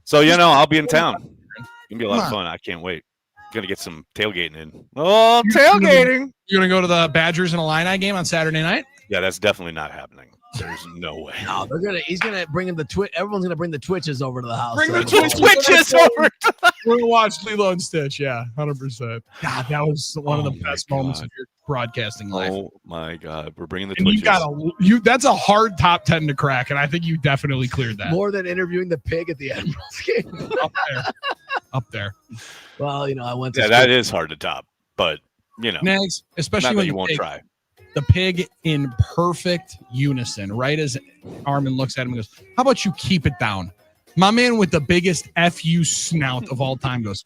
So I'll be in town. It's gonna be a lot of fun. I can't wait. Gonna get some tailgating in. Oh, tailgating! You're gonna go to the Badgers and Illini game on Saturday night? Yeah, that's definitely not happening. There's no way. No, he's gonna bring in the Twitch. Everyone's gonna bring the Twitches over to the house. Bring the Twitches over. We're gonna watch Lilo and Stitch. Yeah, 100%. God, that was one of the best moments of your broadcasting life. Oh my God, we're bringing the and Twitches. That's a hard top 10 to crack, and I think you definitely cleared that. More than interviewing the pig at the Admirals game. Up there. Well, I went to. Yeah, that is hard to top, but Nags, especially not when that you won't try. The pig in perfect unison, right as Armen looks at him and goes, "How about you keep it down?" My man with the biggest FU snout of all time goes,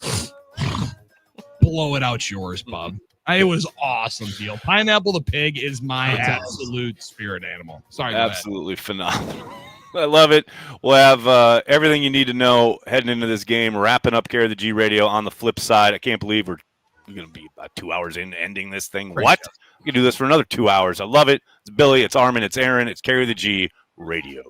"Blow it out yours, bub." It was awesome, deal. Pineapple the pig is my absolute spirit animal. Sorry, absolutely phenomenal. I love it. We'll have everything you need to know heading into this game. Wrapping up Care of the G Radio on the flip side. I can't believe we're going to be about 2 hours in ending this thing. What? We can do this for another 2 hours. I love it. It's Billy, it's Armen, it's Aaron, it's Carry the G Radio.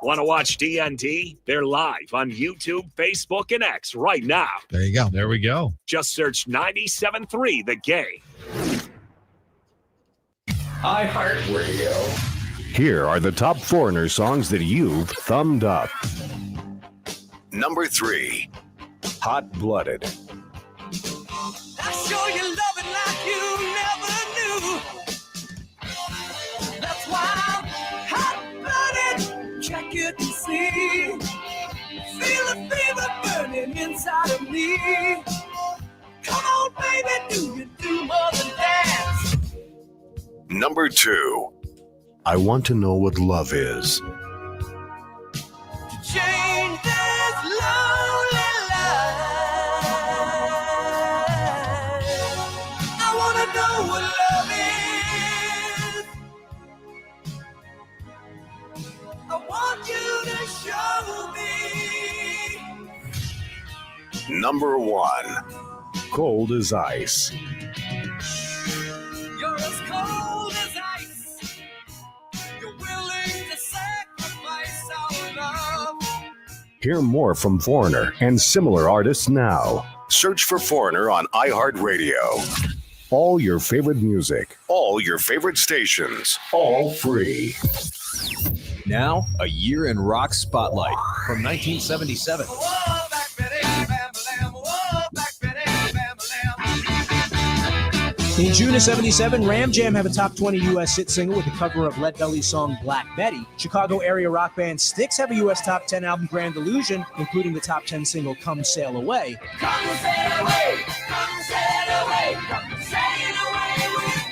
Want to watch DND? They're live on YouTube, Facebook, and X right now. There you go. There we go. Just search 97.3 The Game. iHeartRadio. Here are the top Foreigner songs that you've thumbed up. Number 3, Hot Blooded. I show you love it like you never knew. That's why I'm hot-blooded. Check it and see. Feel the fever burning inside of me. Come on, baby, do you do more than dance? Number 2, I Want to Know What Love Is. Change this lonely life. I want to know what love is. I want you to show me. Number 1, Cold as Ice. You're as cold as ice. You're willing to sacrifice our love. Hear more from Foreigner and similar artists now. Search for Foreigner on iHeartRadio. All your favorite music, all your favorite stations, all free. Now, a year in rock spotlight from 1977. In June of 77, Ram Jam have a top 20 U.S. hit single with the cover of Lead Belly's song Black Betty. Chicago area rock band Styx have a U.S. top 10 album Grand Illusion, including the top 10 single Come Sail Away. Come sail away, come sail away, come sail away with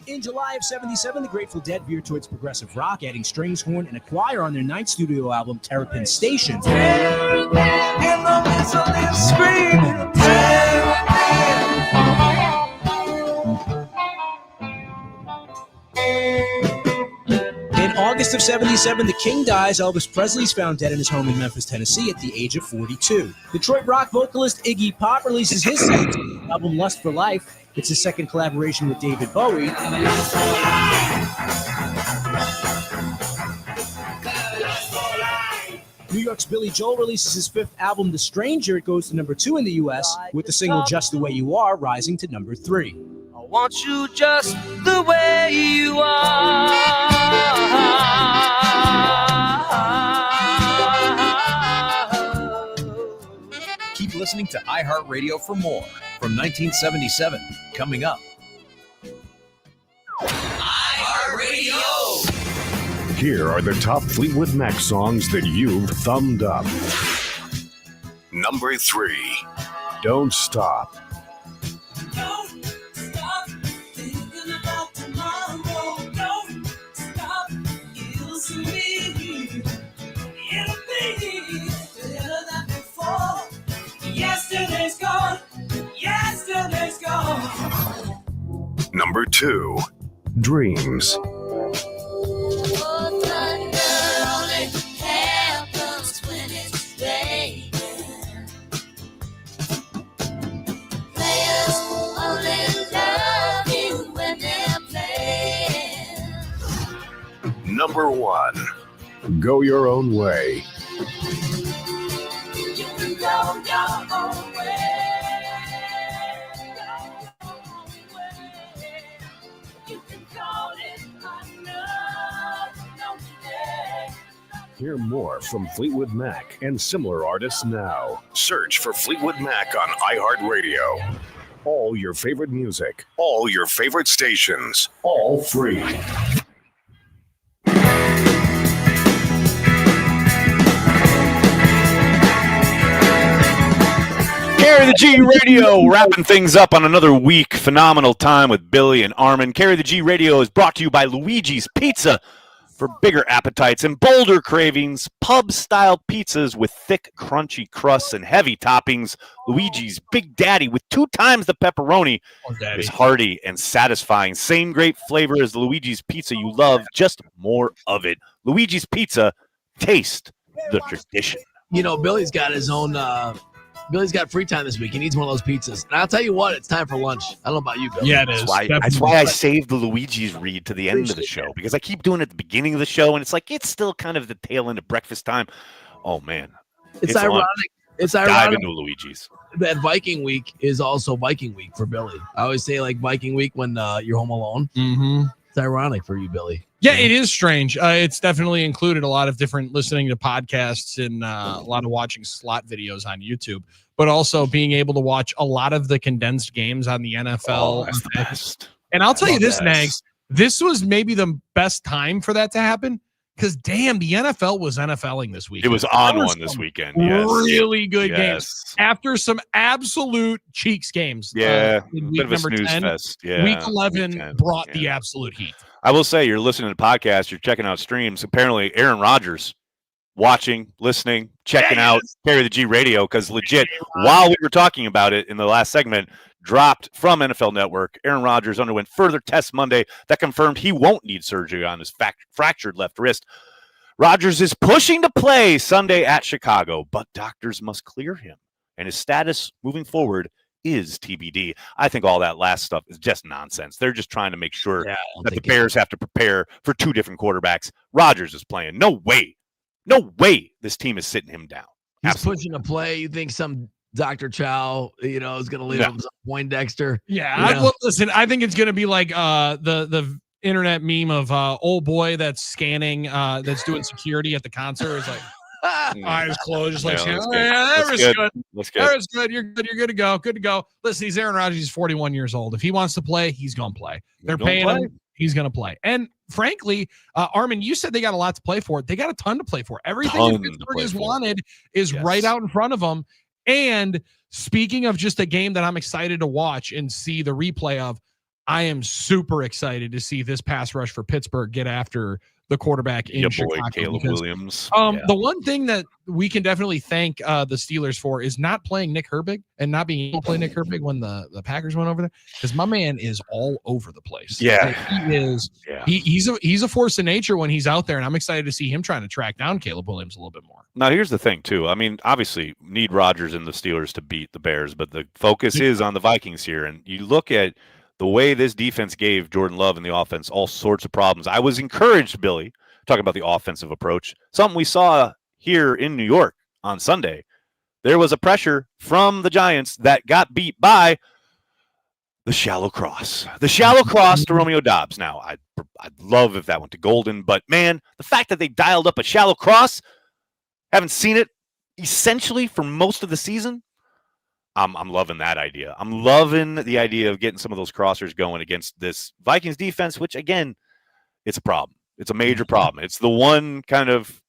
me. In July of 77, the Grateful Dead veered towards progressive rock, adding strings, horn, and a choir on their ninth studio album, Terrapin Station. Terrapin in the whistling screaming, Terrapin. In August of 77, the King dies. Elvis Presley is found dead in his home in Memphis, Tennessee at the age of 42. Detroit rock vocalist Iggy Pop releases his second album, Lust for Life. It's his second collaboration with David Bowie. New York's Billy Joel releases his fifth album, The Stranger. It goes to number 2 in the U.S., with the single Just the Way You Are rising to number 3. I want you just the way you are. Keep listening to iHeartRadio for more from 1977. Coming up. iHeartRadio. Here are the top Fleetwood Mac songs that you've thumbed up. Number 3, Don't Stop. Don't stop thinking about tomorrow. Don't stop. It'll soon be. It'll be better than before. Yesterday's gone. Yesterday's gone. Number 2, Dreams. Oh, thunder only happens when it's raining. Players only love you when they're playing. number one. Go your own way. You can go your own way. You can call it another day. Hear more from Fleetwood Mac and similar artists now. Search for Fleetwood Mac on iHeartRadio. All your favorite music, all your favorite stations, all free. Carry the G Radio, wrapping things up on another week. Phenomenal time with Billy and Armen. Carry the G Radio is brought to you by Luigi's Pizza. For bigger appetites and bolder cravings, pub-style pizzas with thick, crunchy crusts and heavy toppings. Luigi's Big Daddy with 2 times the pepperoni is hearty and satisfying. Same great flavor as the Luigi's Pizza you love, just more of it. Luigi's Pizza, taste the tradition. You know, Billy's got his own. Billy's got free time this week. He needs one of those pizzas. And I'll tell you what, it's time for lunch. I don't know about you, Billy. Yeah, it is. That's why I saved the Luigi's read to the end of the show, because I keep doing it at the beginning of the show, and it's like it's still kind of the tail end of breakfast time. Oh, man. It's ironic. It's ironic. Dive into Luigi's. That Viking week is also Viking week for Billy. I always say, like, Viking week when you're home alone. Mm-hmm. It's ironic for you, Billy. Yeah, it is strange. It's definitely included a lot of different listening to podcasts and a lot of watching slot videos on YouTube, but also being able to watch a lot of the condensed games on the NFL. Oh, that's the best. And I'll tell you this, Nags, this was maybe the best time for that to happen because, damn, the NFL was NFLing this week. It was on one this weekend. Yes. Really good games. After some absolute cheeks games. Yeah, week bit of a number snooze 10, fest. Yeah, week 11 brought the absolute heat. I will say, you're listening to podcasts, you're checking out streams. Apparently, Aaron Rodgers watching, listening, checking out Carry the G Radio, because legit, while we were talking about it in the last segment, dropped from NFL Network. Aaron Rodgers underwent further tests Monday that confirmed he won't need surgery on his fractured left wrist. Rodgers is pushing to play Sunday at Chicago, but doctors must clear him, and his status moving forward is TBD. I think all that last stuff is just nonsense. They're just trying to make sure that the Bears have to prepare for 2 different quarterbacks. Rodgers is playing. No way this team is sitting him down. He's pushing to play. You think some Dr. Chow, is going to leave him some Poindexter? Yeah. Well, listen, I think it's going to be like the internet meme of old boy that's scanning, that's doing security at the concert. It's like, eyes closed, just like, that was good. That was good. You're good. You're good to go. Good to go. Listen, he's Aaron Rodgers. He's 41 years old. If he wants to play, he's going to play. They're paying him. He's going to play. And frankly, Armen, you said they got a lot to play for. They got a ton to play for. Everything Pittsburgh has wanted is right out in front of them. And speaking of just a game that I'm excited to watch and see the replay of, I am super excited to see this pass rush for Pittsburgh get after the quarterback in Chicago. Caleb Williams. The one thing that we can definitely thank the Steelers for is not playing Nick Herbig and not being able to play Nick Herbig when the Packers went over there, because my man is all over the place. Yeah, like, he is. Yeah. He's a force of nature when he's out there, and I'm excited to see him trying to track down Caleb Williams a little bit more. Now, here's the thing, too. I mean, obviously, need Rodgers and the Steelers to beat the Bears, but the focus is on the Vikings here. And you look at the way this defense gave Jordan Love and the offense all sorts of problems. I was encouraged, Billy, talking about the offensive approach, something we saw here in New York on Sunday. There was a pressure from the Giants that got beat by the shallow cross. The shallow cross to Romeo Doubs. Now, I'd love if that went to Golden, but, man, the fact that they dialed up a shallow cross, haven't seen it essentially for most of the season. I'm loving that idea. I'm loving the idea of getting some of those crossers going against this Vikings defense, which, again, it's a problem. It's a major problem. It's the one kind of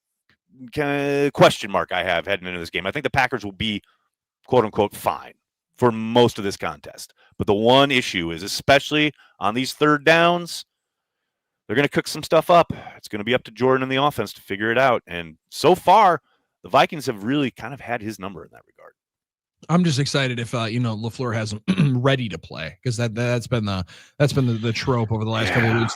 question mark I have heading into this game. I think the Packers will be, quote unquote, fine for most of this contest. But the one issue is, especially on these third downs, they're going to cook some stuff up. It's going to be up to Jordan and the offense to figure it out. And so far, the Vikings have really kind of had his number in that regard. I'm just excited if LaFleur has them ready to play, because that's been the trope over the last couple of weeks.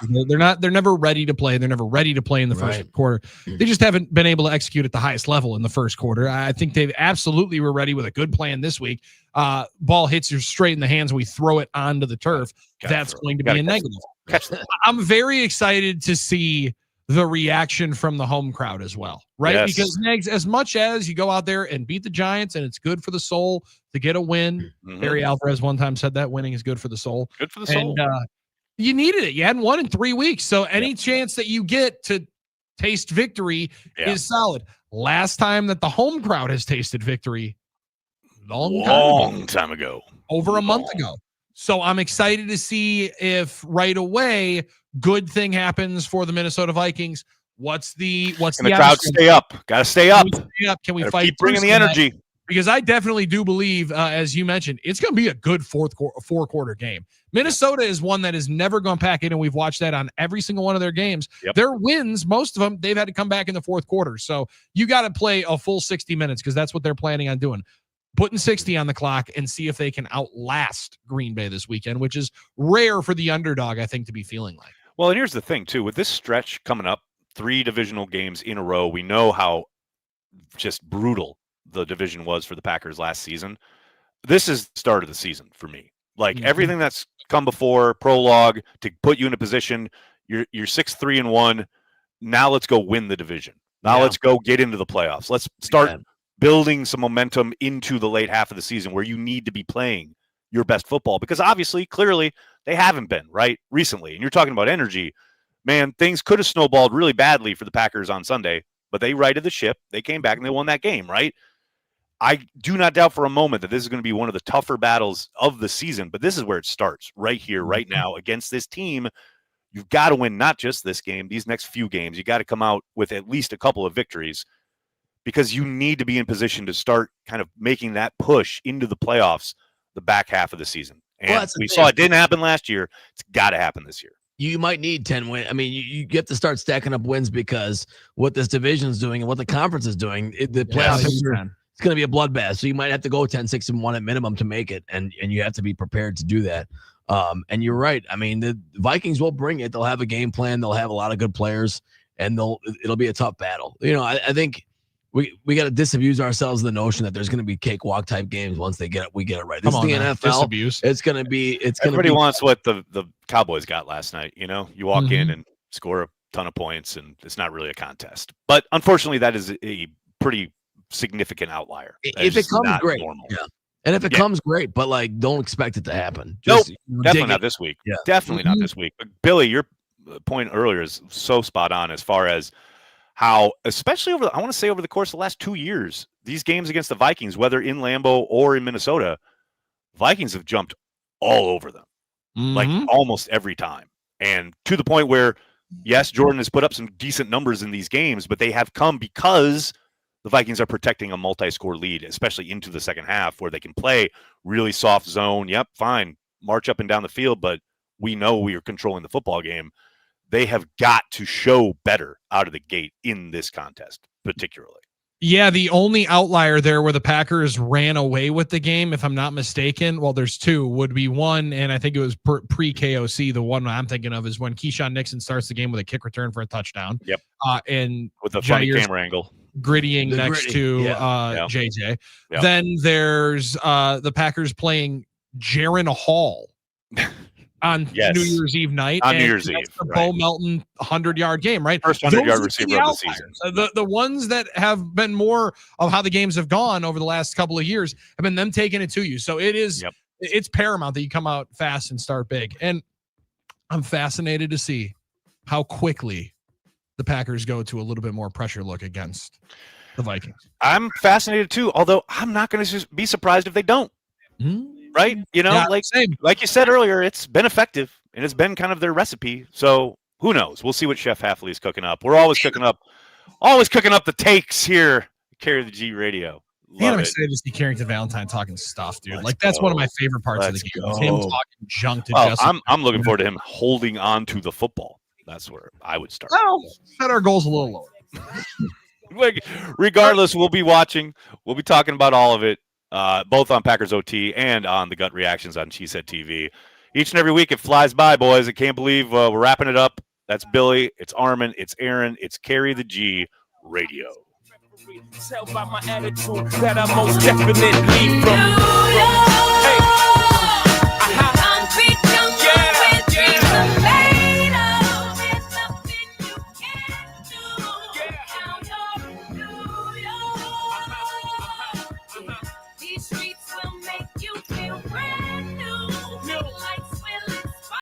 They're never ready to play. They're never ready to play in the first quarter. They just haven't been able to execute at the highest level in the first quarter. I think they absolutely were ready with a good plan this week. Ball hits you straight in the hands, and we throw it onto the turf. That's going to be a negative. I'm very excited to see the reaction from the home crowd as well, right? Yes. Because Nags, as much as you go out there and beat the Giants and it's good for the soul to get a win, Barry Alvarez one time said that winning is good for the soul. Good for the soul. And you needed it. You hadn't won in 3 weeks. So any chance that you get to taste victory is solid. Last time that the home crowd has tasted victory, long time ago. Over a month ago. So I'm excited to see if right away good thing happens for the Minnesota Vikings. What's the crowd stay up? Got to stay up. Can we Gotta fight? Keep bringing the energy. Because I definitely do believe, as you mentioned, it's going to be a good four-quarter game. Minnesota is one that is never going to pack in, and we've watched that on every single one of their games. Their wins, most of them, they've had to come back in the fourth quarter. So you got to play a full 60 minutes because that's what they're planning on doing. Putting 60 on the clock and see if they can outlast Green Bay this weekend, which is rare for the underdog, I think, to be feeling like. Well, and here's the thing, too. With this stretch coming up, 3 divisional games in a row, we know how just brutal the division was for the Packers last season. This is the start of the season for me. Like everything that's come before, prologue, to put you in a position, you're 6-3-1. Now let's go win the division. Now let's go get into the playoffs. Let's start building some momentum into the late half of the season where you need to be playing your best football, because obviously, clearly, they haven't been, right, recently. And you're talking about energy. Man, things could have snowballed really badly for the Packers on Sunday, but they righted the ship. They came back and they won that game, right? I do not doubt for a moment that this is going to be one of the tougher battles of the season, but this is where it starts, right here, right now, against this team. You've got to win not just this game, these next few games. You got to come out with at least a couple of victories because you need to be in position to start kind of making that push into the playoffs the back half of the season. And we saw it didn't happen last year. It's got to happen this year. You might need 10 wins. I mean, you get to start stacking up wins because what this division is doing and what the conference is doing, the playoffs it's going to be a bloodbath. So you might have to go 10-6-1 at minimum to make it, and you have to be prepared to do that. And you're right. I mean, the Vikings will bring it. They'll have a game plan. They'll have a lot of good players, and it'll be a tough battle. You know, I think we got to disabuse ourselves of the notion that there's going to be cakewalk type games once we get it right. This is the NFL. Disabuse. It's going to be. Everybody wants what the Cowboys got last night. You know, you walk in and score a ton of points, and it's not really a contest. But unfortunately, that is a pretty significant outlier. If it comes great, and if it comes great, but like, don't expect it to happen. Just, definitely not this week. Yeah, definitely not this week. But Billy, your point earlier is so spot on as far as how, especially over the course of the last 2 years, these games against the Vikings, whether in Lambeau or in Minnesota, Vikings have jumped all over them, like almost every time, and to the point where, yes, Jordan has put up some decent numbers in these games, but they have come because the Vikings are protecting a multi-score lead, especially into the second half where they can play really soft zone. Yep, fine. March up and down the field, but we know we are controlling the football game. They have got to show better out of the gate in this contest, particularly. Yeah, the only outlier there where the Packers ran away with the game, if I'm not mistaken, well, there's two, would be one, and I think it was pre-KOC. The one I'm thinking of is when Keyshawn Nixon starts the game with a kick return for a touchdown. Yep. And with a funny camera angle. Grittying next to JJ. Yep. Then there's the Packers playing Jaron Hall on New Year's Eve night. On New Year's Eve. The Bo Melton 100-yard game, right? First 100-yard receiver of the season. The ones that have been more of how the games have gone over the last couple of years have been them taking it to you. So it is it's paramount that you come out fast and start big. And I'm fascinated to see how quickly the Packers go to a little bit more pressure look against the Vikings. I'm fascinated too, although I'm not going to be surprised if they don't. Right? You know, like you said earlier, it's been effective and it's been kind of their recipe. So who knows? We'll see what Chef Hafley's cooking up. We're always cooking up the takes here. Carry the G Radio. Man, I'm excited to see Carrington Valentine talking stuff, dude. That's one of my favorite parts of the game. Him talking junk to Justin. I'm looking forward to him holding on to the football. That's where I would start. Well, set our goals a little lower. Regardless, we'll be watching. We'll be talking about all of it, both on Packers OT and on the Gut Reactions on Cheesehead TV. Each and every week, it flies by, boys. I can't believe we're wrapping it up. That's Billy. It's Armin. It's Aaron. It's Carry the G Radio. Tell by my attitude that I most definitely from.